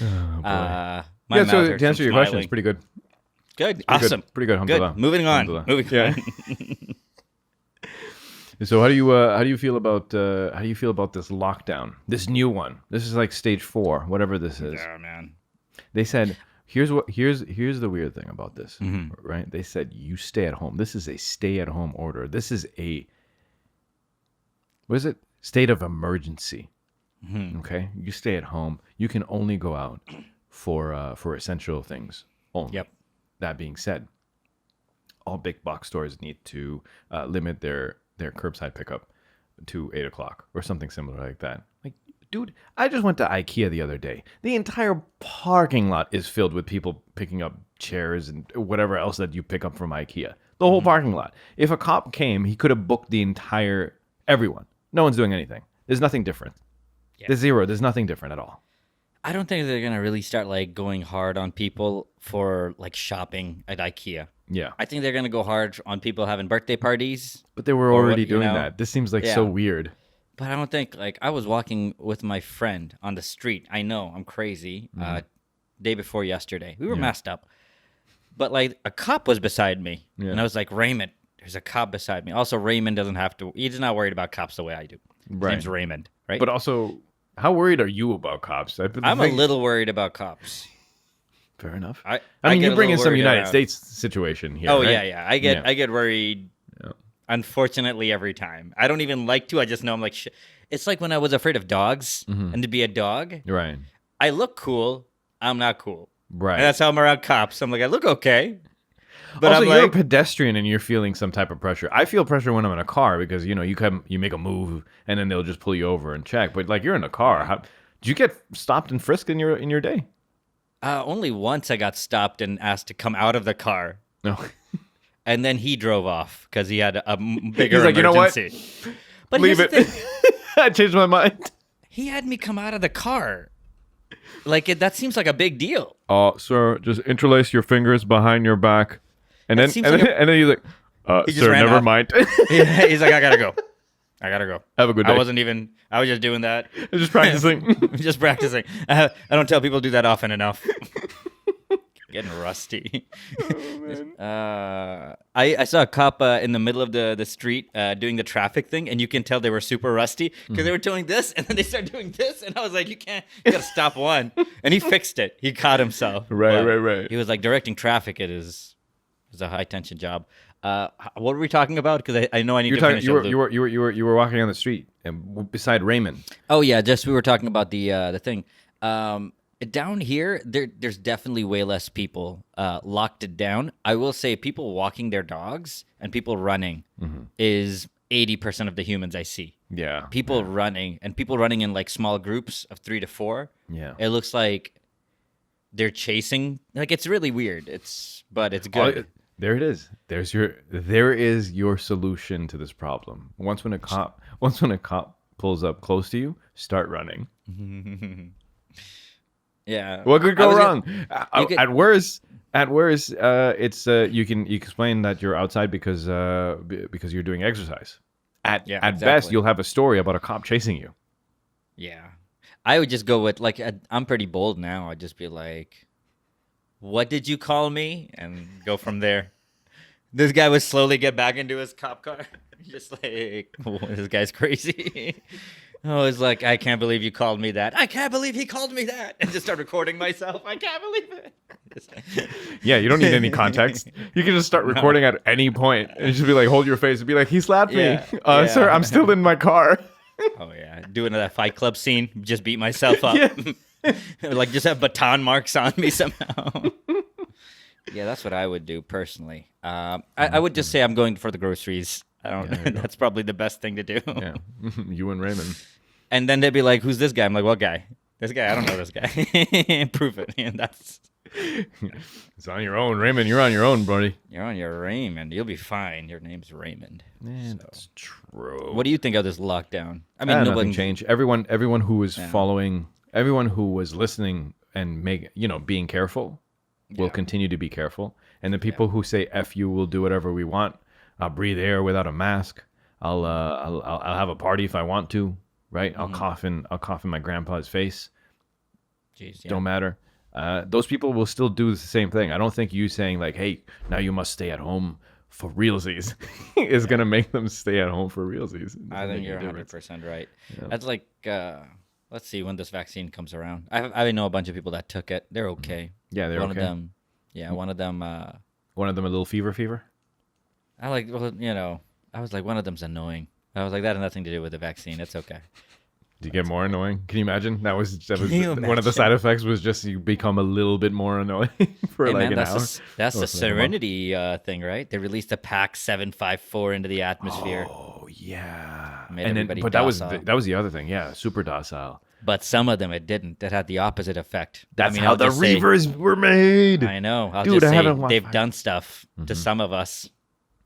[SPEAKER 4] Oh, boy.
[SPEAKER 3] My
[SPEAKER 4] Yeah,
[SPEAKER 3] mouth
[SPEAKER 4] so
[SPEAKER 3] hurts
[SPEAKER 4] to answer
[SPEAKER 3] from
[SPEAKER 4] your question,
[SPEAKER 3] smiling.
[SPEAKER 4] it's pretty good.
[SPEAKER 3] Good.
[SPEAKER 4] Pretty good.
[SPEAKER 3] Awesome.
[SPEAKER 4] Pretty good.
[SPEAKER 3] Good.
[SPEAKER 4] Alhamdulillah.
[SPEAKER 3] Moving on.
[SPEAKER 4] Alhamdulillah.
[SPEAKER 3] Moving on.
[SPEAKER 4] So how do you feel about this lockdown? This new one. This is like stage 4, whatever this is.
[SPEAKER 3] Yeah, man.
[SPEAKER 4] They said here's the weird thing about this,
[SPEAKER 3] Mm-hmm.
[SPEAKER 4] right? They said you stay at home. This is a stay at home order. This is a what is it? State of emergency. Okay, you stay at home. You can only go out for essential things only.
[SPEAKER 3] Yep.
[SPEAKER 4] That being said, all big box stores need to limit their curbside pickup to 8 o'clock or something similar like that. Like, dude, I just went to IKEA the other day. The entire parking lot is filled with people picking up chairs and whatever else that you pick up from IKEA. The whole parking lot. If a cop came, he could have booked the entire everyone. No one's doing anything. There's nothing different.
[SPEAKER 3] Yeah.
[SPEAKER 4] There's zero. There's nothing different at all.
[SPEAKER 3] I don't think they're gonna really start like going hard on people for like shopping at IKEA.
[SPEAKER 4] Yeah.
[SPEAKER 3] I think they're gonna go hard on people having birthday parties.
[SPEAKER 4] But they were
[SPEAKER 3] Or
[SPEAKER 4] already
[SPEAKER 3] what, you
[SPEAKER 4] doing
[SPEAKER 3] know?
[SPEAKER 4] that. This seems like so
[SPEAKER 3] Yeah.
[SPEAKER 4] weird.
[SPEAKER 3] But I don't think like I was walking with my friend on the street. I know I'm crazy. Day before yesterday, we were messed up. But like a cop was beside me,
[SPEAKER 4] Yeah.
[SPEAKER 3] and I was like, Raymond, there's a cop beside me. Also, Raymond doesn't have to. He's not worried about cops the way I do. His
[SPEAKER 4] Right.
[SPEAKER 3] name's Raymond, right?
[SPEAKER 4] But also, how worried are you about cops?
[SPEAKER 3] I'm a little worried about cops.
[SPEAKER 4] Fair enough.
[SPEAKER 3] I
[SPEAKER 4] mean,
[SPEAKER 3] get
[SPEAKER 4] you
[SPEAKER 3] a
[SPEAKER 4] bring in
[SPEAKER 3] little
[SPEAKER 4] some
[SPEAKER 3] worried
[SPEAKER 4] United
[SPEAKER 3] around-
[SPEAKER 4] States situation here.
[SPEAKER 3] Oh
[SPEAKER 4] right?
[SPEAKER 3] yeah.
[SPEAKER 4] Yeah.
[SPEAKER 3] I get worried.
[SPEAKER 4] Yeah.
[SPEAKER 3] Unfortunately, every time. I don't even like to. I just know I'm like, it's like when I was afraid of dogs and to be a dog.
[SPEAKER 4] Right.
[SPEAKER 3] I look cool. I'm not cool.
[SPEAKER 4] Right.
[SPEAKER 3] And that's how I'm around cops. I'm like, I look okay. But
[SPEAKER 4] Also,
[SPEAKER 3] I'm
[SPEAKER 4] you're
[SPEAKER 3] like,
[SPEAKER 4] a pedestrian and you're feeling some type of pressure. I feel pressure when I'm in a car because you make a move and then they'll just pull you over and check. But like you're in a car, did you get stopped and frisked in your day?
[SPEAKER 3] only once I got stopped and asked to come out of the car.
[SPEAKER 4] No.
[SPEAKER 3] And then he drove off because he had a bigger
[SPEAKER 4] He's like, you know what?
[SPEAKER 3] emergency. But
[SPEAKER 4] Leave
[SPEAKER 3] here's
[SPEAKER 4] it.
[SPEAKER 3] the thing.
[SPEAKER 4] I changed my mind.
[SPEAKER 3] He had me come out of the car. Like, that seems like a big deal.
[SPEAKER 4] Sir, just interlace your fingers behind your back, and
[SPEAKER 3] That
[SPEAKER 4] then
[SPEAKER 3] seems like
[SPEAKER 4] and then he's like,
[SPEAKER 3] He just
[SPEAKER 4] sir,
[SPEAKER 3] ran
[SPEAKER 4] never
[SPEAKER 3] off.
[SPEAKER 4] mind.
[SPEAKER 3] He's like, I gotta go.
[SPEAKER 4] Have a good day.
[SPEAKER 3] I was just doing that.
[SPEAKER 4] I'm just practicing.
[SPEAKER 3] Just practicing. I don't tell people to do that often enough. Getting rusty. I saw a cop in the middle of the street doing the traffic thing, and you can tell they were super rusty because they were doing this, and then they started doing this, and I was like, you gotta stop one. And he fixed it. He caught himself.
[SPEAKER 4] Right,
[SPEAKER 3] But
[SPEAKER 4] right.
[SPEAKER 3] He was like, directing traffic. It is a high tension job. What were we talking about? Because I know I need to finish.
[SPEAKER 4] You were walking on the street and beside Raymond.
[SPEAKER 3] Oh yeah, just we were talking about the thing. Down here, there's definitely way less people locked it down. I will say people walking their dogs and people running is 80% of the humans I see.
[SPEAKER 4] Yeah.
[SPEAKER 3] People running in like small groups of 3 to 4.
[SPEAKER 4] Yeah.
[SPEAKER 3] It looks like they're chasing. Like it's really weird. But it's good.
[SPEAKER 4] There it is. There is your solution to this problem. Once when a cop pulls up close to you, start running.
[SPEAKER 3] Yeah.
[SPEAKER 4] What could go wrong?
[SPEAKER 3] could-
[SPEAKER 4] At worst, it's you can explain that you're outside because you're doing exercise. At best,
[SPEAKER 3] exactly.
[SPEAKER 4] you'll have a story about a cop chasing you.
[SPEAKER 3] Yeah. I would just go with, like, I'm pretty bold now. I'd just be like, what did you call me? And go from there. This guy would slowly get back into his cop car. Just like, oh, this guy's crazy. Oh, it's like, I can't believe you called me that. I can't believe he called me that. And just start recording myself. I can't believe it.
[SPEAKER 4] Yeah, you don't need any context. You can just start recording at any point and just be like, hold your face and be like, he slapped me.
[SPEAKER 3] Yeah.
[SPEAKER 4] Sir, I'm still in my car.
[SPEAKER 3] Oh, yeah. Doing that Fight Club scene. Just beat myself up.
[SPEAKER 4] Yeah.
[SPEAKER 3] Like, just have baton marks on me somehow. Yeah, that's what I would do personally. I would just say I'm going for the groceries. I don't. That's probably the best thing to do.
[SPEAKER 4] Yeah, you and Raymond.
[SPEAKER 3] And then they'd be like, "Who's this guy?" I'm like, "What guy? This guy? I don't know this guy." Prove it. And that's
[SPEAKER 4] It's on your own, Raymond. You're on your own, buddy.
[SPEAKER 3] you're on your Raymond. You'll be fine. Your name's Raymond.
[SPEAKER 4] Man, that's true.
[SPEAKER 3] What do you think of this lockdown? I mean,
[SPEAKER 4] Nothing
[SPEAKER 3] nobody
[SPEAKER 4] changed. Everyone who was following, everyone who was listening and being careful, will continue to be careful. And the people who say "F you," will do whatever we want. I'll breathe air without a mask. I'll have a party if I want to. Right? I'll cough in my grandpa's face.
[SPEAKER 3] Jeez,
[SPEAKER 4] Don't matter. Those people will still do the same thing. I don't think you saying like, "Hey, now you must stay at home for realsies," is gonna make them stay at home for realsies.
[SPEAKER 3] I think you're 100% right. That's like, let's see when this vaccine comes around. I know a bunch of people that took it. They're okay.
[SPEAKER 4] Yeah, they're
[SPEAKER 3] one
[SPEAKER 4] okay.
[SPEAKER 3] of them. Yeah, one of them.
[SPEAKER 4] One of them a little fever.
[SPEAKER 3] I was like, one of them's annoying. I was like, that had nothing to do with the vaccine. It's okay.
[SPEAKER 4] Did you get more annoying? Can you imagine? That was
[SPEAKER 3] you
[SPEAKER 4] one of the side effects was just you become a little bit more annoying for
[SPEAKER 3] Hey,
[SPEAKER 4] like
[SPEAKER 3] man,
[SPEAKER 4] an hour.
[SPEAKER 3] that's
[SPEAKER 4] Or
[SPEAKER 3] the
[SPEAKER 4] for like a month.
[SPEAKER 3] Serenity thing, right? They released a pack 754 into the atmosphere,
[SPEAKER 4] Oh yeah.
[SPEAKER 3] Made
[SPEAKER 4] And then,
[SPEAKER 3] everybody
[SPEAKER 4] but that was
[SPEAKER 3] docile.
[SPEAKER 4] the other thing. Yeah, super docile.
[SPEAKER 3] but some of them it didn't. That had the opposite effect.
[SPEAKER 4] That's how
[SPEAKER 3] I'll
[SPEAKER 4] the
[SPEAKER 3] just say-
[SPEAKER 4] Reavers were made.
[SPEAKER 3] I know. I'll
[SPEAKER 4] Dude,
[SPEAKER 3] just
[SPEAKER 4] I
[SPEAKER 3] say
[SPEAKER 4] haven't watched
[SPEAKER 3] they've
[SPEAKER 4] five.
[SPEAKER 3] done stuff to some of us,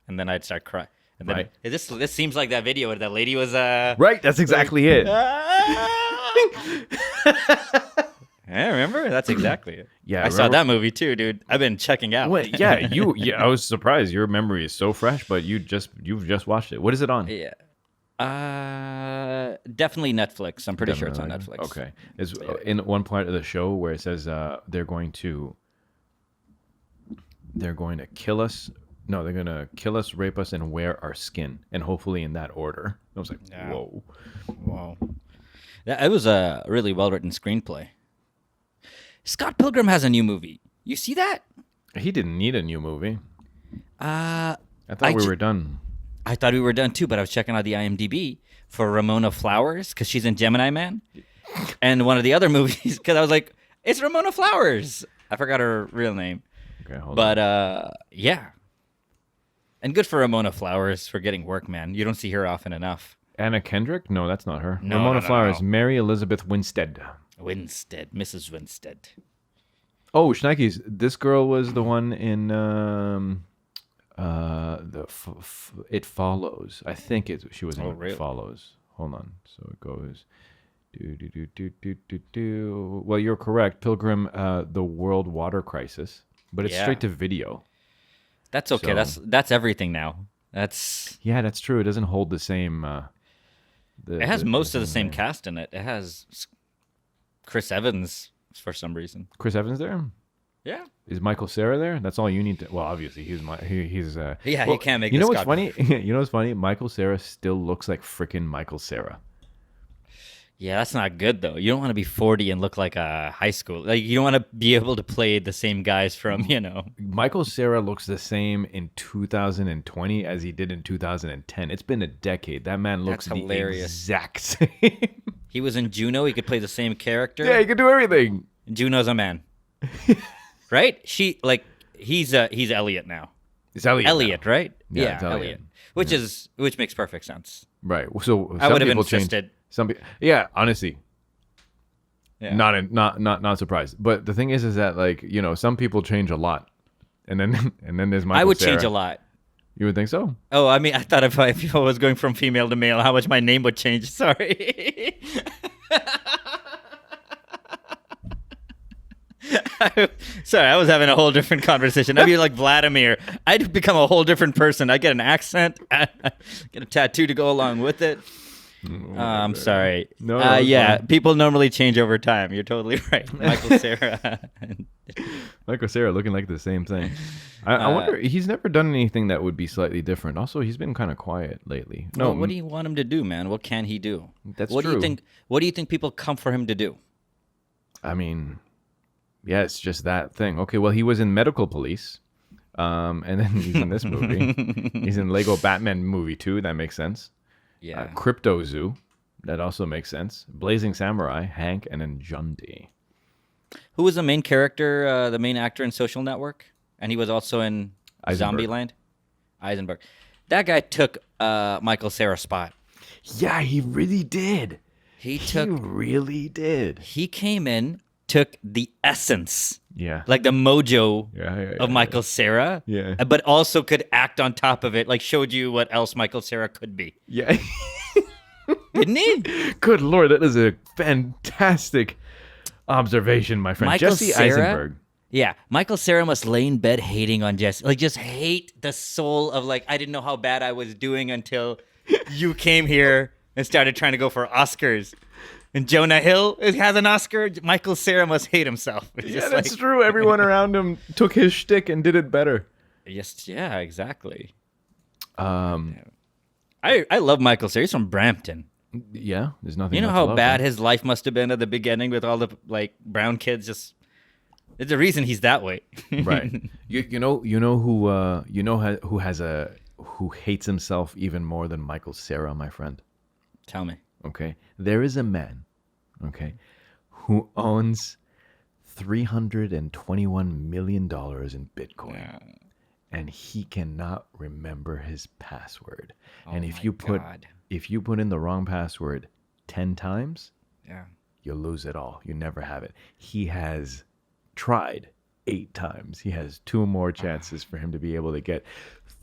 [SPEAKER 3] and then I'd start crying. And then
[SPEAKER 4] Right.
[SPEAKER 3] this seems like that video where that lady was
[SPEAKER 4] Right, that's exactly it.
[SPEAKER 3] I remember. That's exactly it.
[SPEAKER 4] Yeah,
[SPEAKER 3] I saw
[SPEAKER 4] remember-
[SPEAKER 3] that movie too, dude. I've been checking out.
[SPEAKER 4] Wait, yeah, yeah, I was surprised. Your memory is so fresh, but you've just watched it. What is it on?
[SPEAKER 3] Yeah. Definitely Netflix. I'm pretty sure it's on
[SPEAKER 4] Definitely.
[SPEAKER 3] Netflix.
[SPEAKER 4] Okay. It's in one part of the show where it says they're going to kill us. No, they're going to kill us, rape us, and wear our skin, and hopefully in that order. I was like,
[SPEAKER 3] Yeah.
[SPEAKER 4] whoa.
[SPEAKER 3] Wow. It was a really well written screenplay. Scott Pilgrim has a new movie. You see that?
[SPEAKER 4] He didn't need a new movie.
[SPEAKER 3] I
[SPEAKER 4] I thought we
[SPEAKER 3] ju-
[SPEAKER 4] were done.
[SPEAKER 3] thought we were done too, but I was checking out the IMDb for Ramona Flowers because she's in Gemini Man, and one of the other movies because I was like, it's Ramona Flowers. I forgot her real name,
[SPEAKER 4] Okay, hold on.
[SPEAKER 3] but yeah. And good for Ramona Flowers for getting work, man. You don't see her often enough.
[SPEAKER 4] Anna Kendrick? No, that's not her.
[SPEAKER 3] No,
[SPEAKER 4] Ramona
[SPEAKER 3] no,
[SPEAKER 4] Flowers.
[SPEAKER 3] no.
[SPEAKER 4] Mary Elizabeth Winstead.
[SPEAKER 3] Winstead, Mrs. Winstead.
[SPEAKER 4] Oh, Schneikes. This girl was the one in It Follows. I think she was in
[SPEAKER 3] Oh,
[SPEAKER 4] It
[SPEAKER 3] really?
[SPEAKER 4] Follows. Hold on. So it goes. Do. Well, you're correct. Pilgrim, the World Water Crisis, but it's
[SPEAKER 3] Yeah.
[SPEAKER 4] straight to video.
[SPEAKER 3] That's okay.
[SPEAKER 4] So-
[SPEAKER 3] That's everything now. That's
[SPEAKER 4] Yeah, that's true. It doesn't hold the same.
[SPEAKER 3] it has most of the same cast in it. It has Chris Evans for some reason.
[SPEAKER 4] Chris Evans there.
[SPEAKER 3] Yeah.
[SPEAKER 4] Is Michael Cera there? That's all you need to. Well, obviously he's
[SPEAKER 3] Yeah,
[SPEAKER 4] well,
[SPEAKER 3] he can't make
[SPEAKER 4] You know
[SPEAKER 3] the
[SPEAKER 4] what's
[SPEAKER 3] Scott-
[SPEAKER 4] funny? You know what's funny? Michael Cera still looks like freaking Michael Cera.
[SPEAKER 3] Yeah, that's not good though. You don't want to be 40 and look like a high school. Like you don't want to be able to play the same guys from,
[SPEAKER 4] Michael Cera looks the same in 2020 as he did in 2010. It's been a decade. That man looks
[SPEAKER 3] That's
[SPEAKER 4] the
[SPEAKER 3] hilarious.
[SPEAKER 4] exact same.
[SPEAKER 3] He was in Juno. He could play the same character.
[SPEAKER 4] Yeah, he can do everything.
[SPEAKER 3] Juno's a man. Right? He's Elliot now.
[SPEAKER 4] It's Elliot.
[SPEAKER 3] Elliot,
[SPEAKER 4] now.
[SPEAKER 3] right?
[SPEAKER 4] Yeah, it's Elliot.
[SPEAKER 3] Which makes perfect sense.
[SPEAKER 4] Right. So
[SPEAKER 3] I
[SPEAKER 4] some
[SPEAKER 3] would have
[SPEAKER 4] people change.
[SPEAKER 3] insisted.
[SPEAKER 4] Yeah, honestly,
[SPEAKER 3] Yeah.
[SPEAKER 4] not surprised. But the thing is that like some people change a lot, and then there's Michael
[SPEAKER 3] I would
[SPEAKER 4] Cera.
[SPEAKER 3] change a lot.
[SPEAKER 4] You would think so?
[SPEAKER 3] Oh, I mean, I thought if I was going from female to male, how much my name would change. Sorry. Sorry, I was having a whole different conversation. I'd be like Vladimir. I'd become a whole different person. I'd get an accent, get a tattoo to go along with it. I'm sorry.
[SPEAKER 4] No, it's
[SPEAKER 3] yeah,
[SPEAKER 4] fine.
[SPEAKER 3] people normally change over time. You're totally right. Michael Cera.
[SPEAKER 4] Michael Cera looking like the same thing. I wonder. He's never done anything that would be slightly different. Also, he's been kind of quiet lately. No,
[SPEAKER 3] Well, what do you want him to do, man? What can he do?
[SPEAKER 4] That's
[SPEAKER 3] what do
[SPEAKER 4] true.
[SPEAKER 3] you think? What do you think people come for him to do?
[SPEAKER 4] I mean, yeah, it's just that thing. Okay, well, he was in Medical Police, and then he's in this movie. He's in Lego Batman movie 2. That makes sense.
[SPEAKER 3] Yeah.
[SPEAKER 4] Crypto Zoo. That also makes sense. Blazing Samurai, Hank, and then Jundi.
[SPEAKER 3] Who was the main character, the main actor in Social Network? And he was also in
[SPEAKER 4] Eisenberg.
[SPEAKER 3] Zombieland? Eisenberg. That guy took Michael Cera's spot.
[SPEAKER 4] Yeah, he really did.
[SPEAKER 3] He
[SPEAKER 4] He really did.
[SPEAKER 3] came in, took the essence,
[SPEAKER 4] Yeah.
[SPEAKER 3] like the mojo
[SPEAKER 4] Yeah,
[SPEAKER 3] of Michael Cera,
[SPEAKER 4] Yeah.
[SPEAKER 3] but also could act on top of it, like showed you what else Michael Cera could be.
[SPEAKER 4] Yeah.
[SPEAKER 3] Didn't he?
[SPEAKER 4] Good Lord, that is a fantastic observation, my friend.
[SPEAKER 3] Michael
[SPEAKER 4] Jesse
[SPEAKER 3] Cera?
[SPEAKER 4] Eisenberg.
[SPEAKER 3] Yeah, Michael Cera must lay in bed hating on Jesse. Like, just hate the soul of, like, I didn't know how bad I was doing until you came here and started trying to go for Oscars. And Jonah Hill has an Oscar. Michael Cera must hate himself. It's
[SPEAKER 4] Yeah,
[SPEAKER 3] just
[SPEAKER 4] that's
[SPEAKER 3] like,
[SPEAKER 4] true. Everyone around him took his shtick and did it better.
[SPEAKER 3] Yes, yeah, exactly. I love Michael Cera. He's from Brampton.
[SPEAKER 4] Yeah, there's nothing.
[SPEAKER 3] You know
[SPEAKER 4] not to
[SPEAKER 3] how
[SPEAKER 4] love,
[SPEAKER 3] bad
[SPEAKER 4] man.
[SPEAKER 3] his life must have been at the beginning with all the, like, brown kids just... There's a reason he's that way.
[SPEAKER 4] Right. You know who hates himself even more than Michael Cera, my friend.
[SPEAKER 3] Tell me.
[SPEAKER 4] Okay, there is a man, okay, who owns $321 million in Bitcoin.
[SPEAKER 3] Yeah.
[SPEAKER 4] And he cannot remember his password.
[SPEAKER 3] Oh
[SPEAKER 4] And
[SPEAKER 3] my God.
[SPEAKER 4] if you put in the wrong password 10 times,
[SPEAKER 3] Yeah.
[SPEAKER 4] you lose it all. You never have it. He has tried 8 times. He has 2 more chances for him to be able to get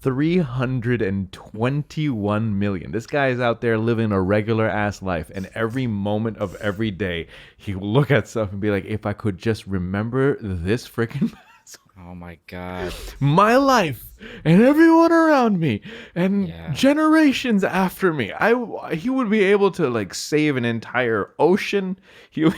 [SPEAKER 4] 321 million. This guy is out there living a regular ass life, and every moment of every day he will look at stuff and be like, if I could just remember this freaking
[SPEAKER 3] Oh my God.
[SPEAKER 4] my life and everyone around me and
[SPEAKER 3] Yeah.
[SPEAKER 4] generations after me, he would be able to like save an entire ocean. He'll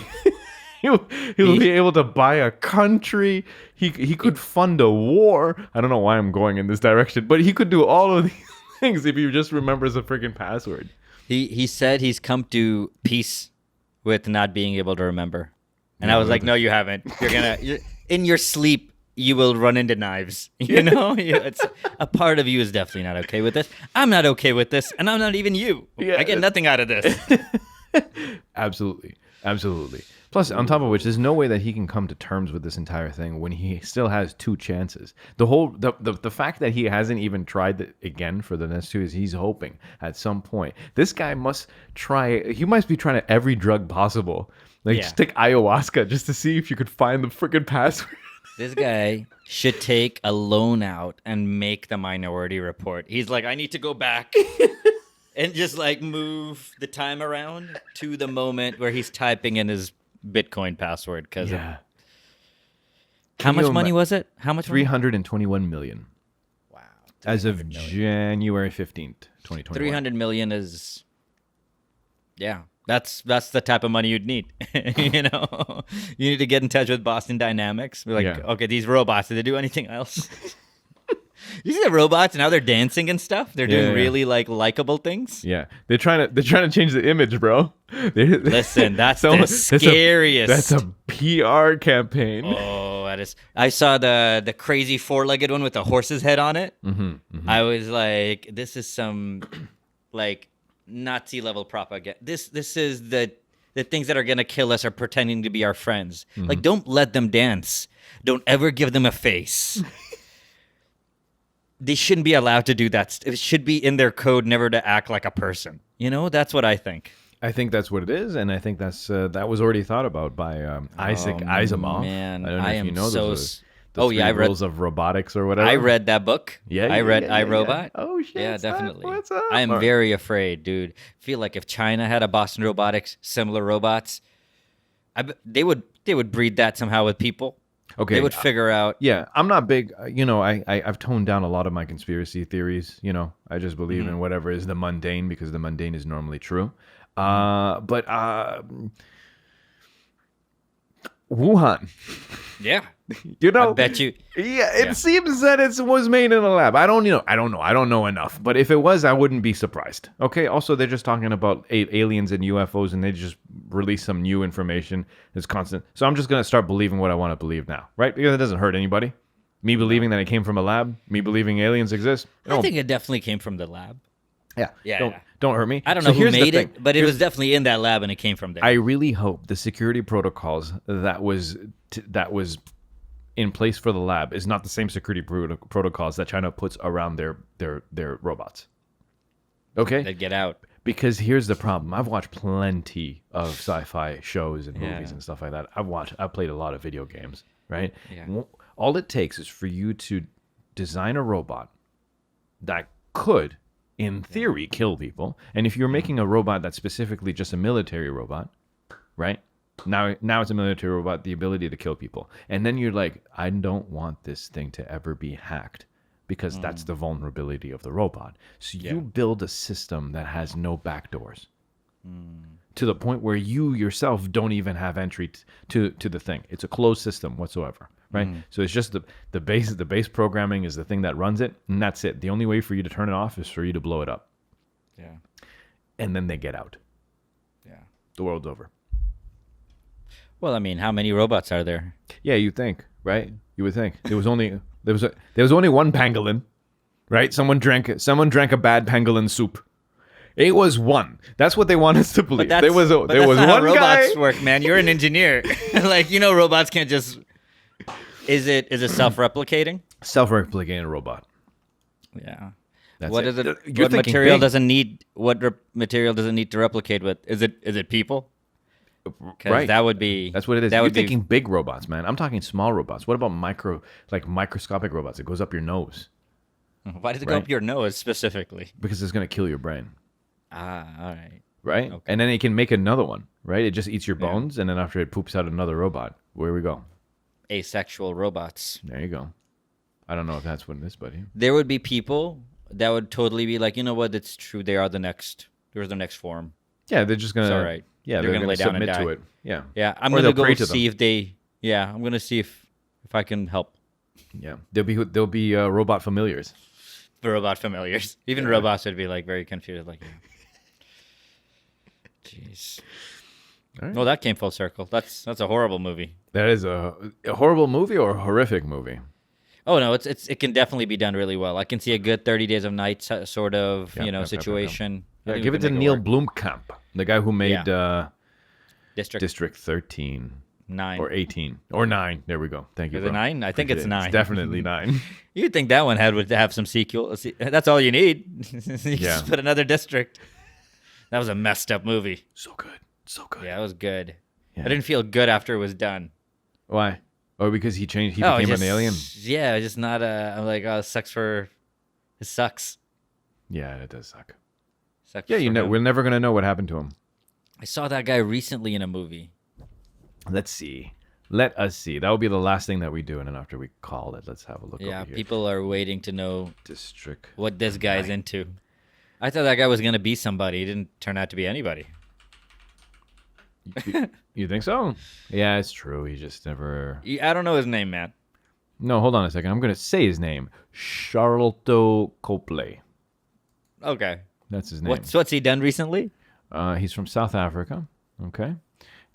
[SPEAKER 4] be able to buy a country. He could fund a war. I don't know why I'm going in this direction, but he could do all of these things if he just remembers a freaking password.
[SPEAKER 3] He said he's come to peace with not being able to remember, and
[SPEAKER 4] Yeah,
[SPEAKER 3] I was like, no, you haven't. You're in your sleep. You will run into knives. You know, it's a part of you is definitely not okay with this. I'm not okay with this, and I'm not even you.
[SPEAKER 4] Yeah.
[SPEAKER 3] I get nothing out of this.
[SPEAKER 4] Absolutely. Plus, on top of which, there's no way that he can come to terms with this entire thing when he still has 2 chances. The fact that he hasn't even tried it again for the next 2 is he's hoping at some point. This guy must try. He must be trying every drug possible. Like, just take ayahuasca just to see if you could find the freaking password.
[SPEAKER 3] This guy should take a loan out and make the Minority Report. He's like, I need to go back and just like move the time around to the moment where he's typing in his Bitcoin password. Because how much money was it? How much?
[SPEAKER 4] 321 million.
[SPEAKER 3] Wow.
[SPEAKER 4] As of January 15th, 2021.
[SPEAKER 3] 300 million is, yeah. That's the type of money you'd need. You know, you need to get in touch with Boston Dynamics. Be like, okay, these robots, did they do anything else? You see the robots and how they're dancing and stuff? They're doing really like likable things.
[SPEAKER 4] Yeah, they're trying to change the image, bro.
[SPEAKER 3] Listen, that's the scariest.
[SPEAKER 4] That's a PR campaign.
[SPEAKER 3] Oh, that is. I saw the crazy 4-legged one with the horse's head on it. I was like, this is some like Nazi level propaganda. This is the things that are gonna kill us are pretending to be our friends. Like, don't let them dance. Don't ever give them a face. They shouldn't be allowed to do that. It should be in their code never to act like a person. You know, that's what I think.
[SPEAKER 4] I think that's what it is, and I think that's that was already thought about by Isaac Asimov.
[SPEAKER 3] Man,
[SPEAKER 4] I don't know if you know those.
[SPEAKER 3] I read
[SPEAKER 4] Rules of Robotics or whatever.
[SPEAKER 3] I read that book.
[SPEAKER 4] Yeah,
[SPEAKER 3] I read
[SPEAKER 4] yeah,
[SPEAKER 3] iRobot.
[SPEAKER 4] Yeah. Oh shit!
[SPEAKER 3] Yeah, definitely.
[SPEAKER 4] What's up?
[SPEAKER 3] I am very afraid, dude. Feel like if China had a Boston Robotics, similar robots, they would breed that somehow with people.
[SPEAKER 4] Okay,
[SPEAKER 3] they would figure out.
[SPEAKER 4] Yeah, I'm not big. I've toned down a lot of my conspiracy theories. You know, I just believe in whatever is the mundane because the mundane is normally true. But Wuhan.
[SPEAKER 3] Yeah.
[SPEAKER 4] You know,
[SPEAKER 3] I bet you.
[SPEAKER 4] Yeah, it seems that it was made in a lab. I don't know enough. But if it was, I wouldn't be surprised. Okay. Also, they're just talking about aliens and UFOs, and they just release some new information. It's constant. So I'm just gonna start believing what I want to believe now, right? Because it doesn't hurt anybody. Me believing that it came from a lab. Me believing aliens exist.
[SPEAKER 3] I think it definitely came from the lab.
[SPEAKER 4] Yeah. Don't hurt me.
[SPEAKER 3] I don't know who made it, but it was definitely in that lab and it came from there.
[SPEAKER 4] I really hope the security protocols that was in place for the lab is not the same security protocols that China puts around their robots. Okay?
[SPEAKER 3] They'd get out.
[SPEAKER 4] Because here's the problem. I've watched plenty of sci-fi shows and movies and stuff like that. I've played a lot of video games, right?
[SPEAKER 3] Yeah.
[SPEAKER 4] All it takes is for you to design a robot that could, in theory, kill people. And if you're making a robot that's specifically just a military robot, right? Now it's a military robot, the ability to kill people. And then you're like, I don't want this thing to ever be hacked because that's the vulnerability of the robot. So you build a system that has no backdoors to the point where you yourself don't even have entry to the thing. It's a closed system whatsoever, right? So it's just the base programming is the thing that runs it, and that's it. The only way for you to turn it off is for you to blow it up.
[SPEAKER 3] Yeah.
[SPEAKER 4] And then they get out.
[SPEAKER 3] Yeah.
[SPEAKER 4] The world's over.
[SPEAKER 3] Well, I mean, how many robots are there?
[SPEAKER 4] Yeah, you think, right? You would think there was only one pangolin, right? Someone drank a bad pangolin soup, It was one. That's what they want us to believe.
[SPEAKER 3] But
[SPEAKER 4] There was
[SPEAKER 3] not
[SPEAKER 4] one
[SPEAKER 3] how
[SPEAKER 4] guy.
[SPEAKER 3] robots work, man. You're an engineer. Like, robots can't just. Is it self-replicating?
[SPEAKER 4] Self-replicating robot.
[SPEAKER 3] Yeah.
[SPEAKER 4] That's
[SPEAKER 3] What
[SPEAKER 4] it.
[SPEAKER 3] is it?
[SPEAKER 4] You're
[SPEAKER 3] What
[SPEAKER 4] thinking
[SPEAKER 3] material
[SPEAKER 4] big.
[SPEAKER 3] doesn't need? Material does it need to replicate with? Is it people? 'Cause
[SPEAKER 4] Right.
[SPEAKER 3] that would be.
[SPEAKER 4] That's what it is.
[SPEAKER 3] That
[SPEAKER 4] You're
[SPEAKER 3] would be.
[SPEAKER 4] thinking big robots, man. I'm talking small robots. What about microscopic robots? It goes up your nose
[SPEAKER 3] Why does it go
[SPEAKER 4] right.
[SPEAKER 3] up your nose specifically?
[SPEAKER 4] because it's gonna kill your brain,
[SPEAKER 3] Ah, all right.
[SPEAKER 4] right?
[SPEAKER 3] Okay.
[SPEAKER 4] And then it can make another one, right? It just eats your
[SPEAKER 3] Yeah.
[SPEAKER 4] bones, and then after it poops out another robot. Where we go?
[SPEAKER 3] Asexual robots.
[SPEAKER 4] There you go. I don't know if that's what it is, buddy.
[SPEAKER 3] There would be people that would totally be like, you know what? It's true. They are the next. They're the next form.
[SPEAKER 4] Yeah, they're just gonna.
[SPEAKER 3] It's all right.
[SPEAKER 4] Yeah,
[SPEAKER 3] They're
[SPEAKER 4] they're
[SPEAKER 3] gonna
[SPEAKER 4] gonna
[SPEAKER 3] lay down and
[SPEAKER 4] submit to
[SPEAKER 3] die.
[SPEAKER 4] it. Yeah.
[SPEAKER 3] Yeah, I'm
[SPEAKER 4] Or
[SPEAKER 3] gonna
[SPEAKER 4] they'll
[SPEAKER 3] go
[SPEAKER 4] pray to
[SPEAKER 3] see
[SPEAKER 4] them.
[SPEAKER 3] if they. Yeah, I'm gonna see if I can help
[SPEAKER 4] Yeah. There'll be robot familiars.
[SPEAKER 3] the robot familiars. Even robots would be like very confused. Like, jeez.
[SPEAKER 4] All right.
[SPEAKER 3] Well, that came full circle. That's a horrible movie.
[SPEAKER 4] That is a horrible movie or a horrific movie.
[SPEAKER 3] Oh no, it can definitely be done really well. I can see a good 30 Days of Night sort of
[SPEAKER 4] Yep.
[SPEAKER 3] situation. I
[SPEAKER 4] Yeah,
[SPEAKER 3] think
[SPEAKER 4] give
[SPEAKER 3] we
[SPEAKER 4] it
[SPEAKER 3] can
[SPEAKER 4] to
[SPEAKER 3] make
[SPEAKER 4] Neil
[SPEAKER 3] work.
[SPEAKER 4] Blomkamp, the guy who made District 13
[SPEAKER 3] 9
[SPEAKER 4] or 18 or 9. There we go. Thank you.
[SPEAKER 3] Is it
[SPEAKER 4] bro.
[SPEAKER 3] 9? I think
[SPEAKER 4] Appreciate
[SPEAKER 3] it's
[SPEAKER 4] it.
[SPEAKER 3] 9.
[SPEAKER 4] It's definitely 9.
[SPEAKER 3] You'd think that one would have some sequel. That's all you need. You
[SPEAKER 4] Yeah.
[SPEAKER 3] just put another district. That was a messed up movie.
[SPEAKER 4] So good. So good.
[SPEAKER 3] Yeah, it was good.
[SPEAKER 4] Yeah.
[SPEAKER 3] I didn't feel good after it was done.
[SPEAKER 4] Why? Oh, because he changed. He
[SPEAKER 3] Oh,
[SPEAKER 4] became
[SPEAKER 3] just-
[SPEAKER 4] an alien.
[SPEAKER 3] Yeah, just not I'm like, oh, it sucks.
[SPEAKER 4] Yeah, it does suck.
[SPEAKER 3] Sucks
[SPEAKER 4] Yeah,
[SPEAKER 3] for him.
[SPEAKER 4] we're never gonna know what happened to him.
[SPEAKER 3] I saw that guy recently in a movie.
[SPEAKER 4] Let's see. Let us see. That will be the last thing that we do, and then after we call it, let's have a look
[SPEAKER 3] Yeah,
[SPEAKER 4] over here.
[SPEAKER 3] people are waiting to know
[SPEAKER 4] District.
[SPEAKER 3] what this guy's into. I thought that guy was gonna be somebody. He didn't turn out to be anybody.
[SPEAKER 4] You think so? Yeah, it's true. He just never.
[SPEAKER 3] I don't know his name, man.
[SPEAKER 4] No, hold on a second. I'm gonna say his name. Charlotte Copley.
[SPEAKER 3] Okay.
[SPEAKER 4] That's his name.
[SPEAKER 3] What's he done recently?
[SPEAKER 4] He's from South Africa. Okay.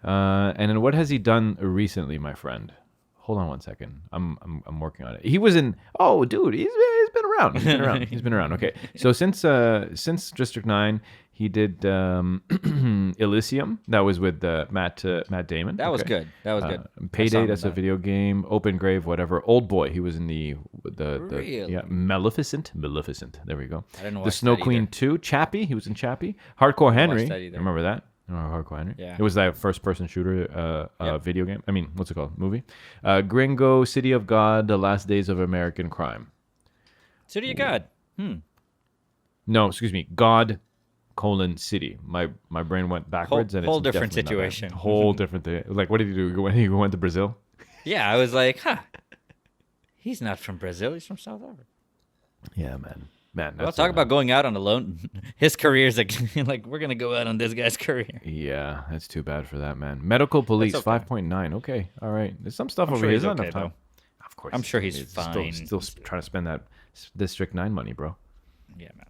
[SPEAKER 4] And then what has he done recently, my friend? Hold on one second. I'm working on it. He was in. Oh, dude, he's been around. He's been around. He's been around. Okay. So since District 9, he did Elysium. That was with Matt Damon.
[SPEAKER 3] That was
[SPEAKER 4] Okay.
[SPEAKER 3] good. That was good. I saw
[SPEAKER 4] Payday.
[SPEAKER 3] him
[SPEAKER 4] That's
[SPEAKER 3] in
[SPEAKER 4] a
[SPEAKER 3] that.
[SPEAKER 4] video game. Open Grave. Whatever. Old Boy. He was in the
[SPEAKER 3] Really?
[SPEAKER 4] yeah Maleficent. There we go.
[SPEAKER 3] I didn't
[SPEAKER 4] The
[SPEAKER 3] watch
[SPEAKER 4] Snow
[SPEAKER 3] that
[SPEAKER 4] Queen
[SPEAKER 3] either.
[SPEAKER 4] 2. Chappie. He was in Chappie. Hardcore Henry.
[SPEAKER 3] that either.
[SPEAKER 4] Remember that? Oh, Hardcore Henry.
[SPEAKER 3] Yeah.
[SPEAKER 4] It was that first-person shooter
[SPEAKER 3] Yep.
[SPEAKER 4] video game. I mean, what's it called? Movie. Gringo, City of God, The Last Days of American Crime.
[SPEAKER 3] City of God.
[SPEAKER 4] No, excuse me. God, City. My brain went backwards. And
[SPEAKER 3] whole
[SPEAKER 4] it's
[SPEAKER 3] different
[SPEAKER 4] definitely not that.
[SPEAKER 3] situation.
[SPEAKER 4] Whole different thing. Like, what did he do? He went to Brazil?
[SPEAKER 3] Yeah, I was like, huh. He's not from Brazil. He's from South Africa.
[SPEAKER 4] Yeah, man. Man,
[SPEAKER 3] Well,
[SPEAKER 4] that's
[SPEAKER 3] talk about going out on a loan. His career's like we're gonna go out on this guy's career.
[SPEAKER 4] Yeah, that's too bad for that, man. Medical Police,
[SPEAKER 3] okay.
[SPEAKER 4] 5.9. Okay, all right. There's some stuff
[SPEAKER 3] I'm
[SPEAKER 4] over
[SPEAKER 3] sure
[SPEAKER 4] here.
[SPEAKER 3] he's
[SPEAKER 4] There's not
[SPEAKER 3] okay,
[SPEAKER 4] enough time. Of course.
[SPEAKER 3] I'm sure he's
[SPEAKER 4] He's
[SPEAKER 3] fine.
[SPEAKER 4] Still trying to spend that District 9 money, bro.
[SPEAKER 3] Yeah, man.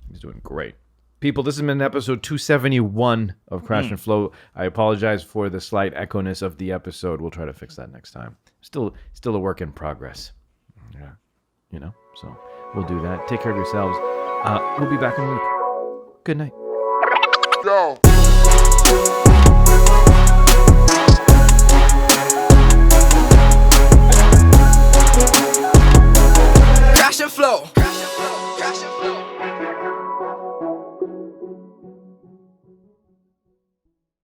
[SPEAKER 4] He's doing great. People, this has been episode 271 of Crash and Flow. I apologize for the slight echo-ness of the episode. We'll try to fix that next time. Still a work in progress. Yeah. So we'll do that. Take care of yourselves. We'll be back in a week. Good night.
[SPEAKER 2] Go.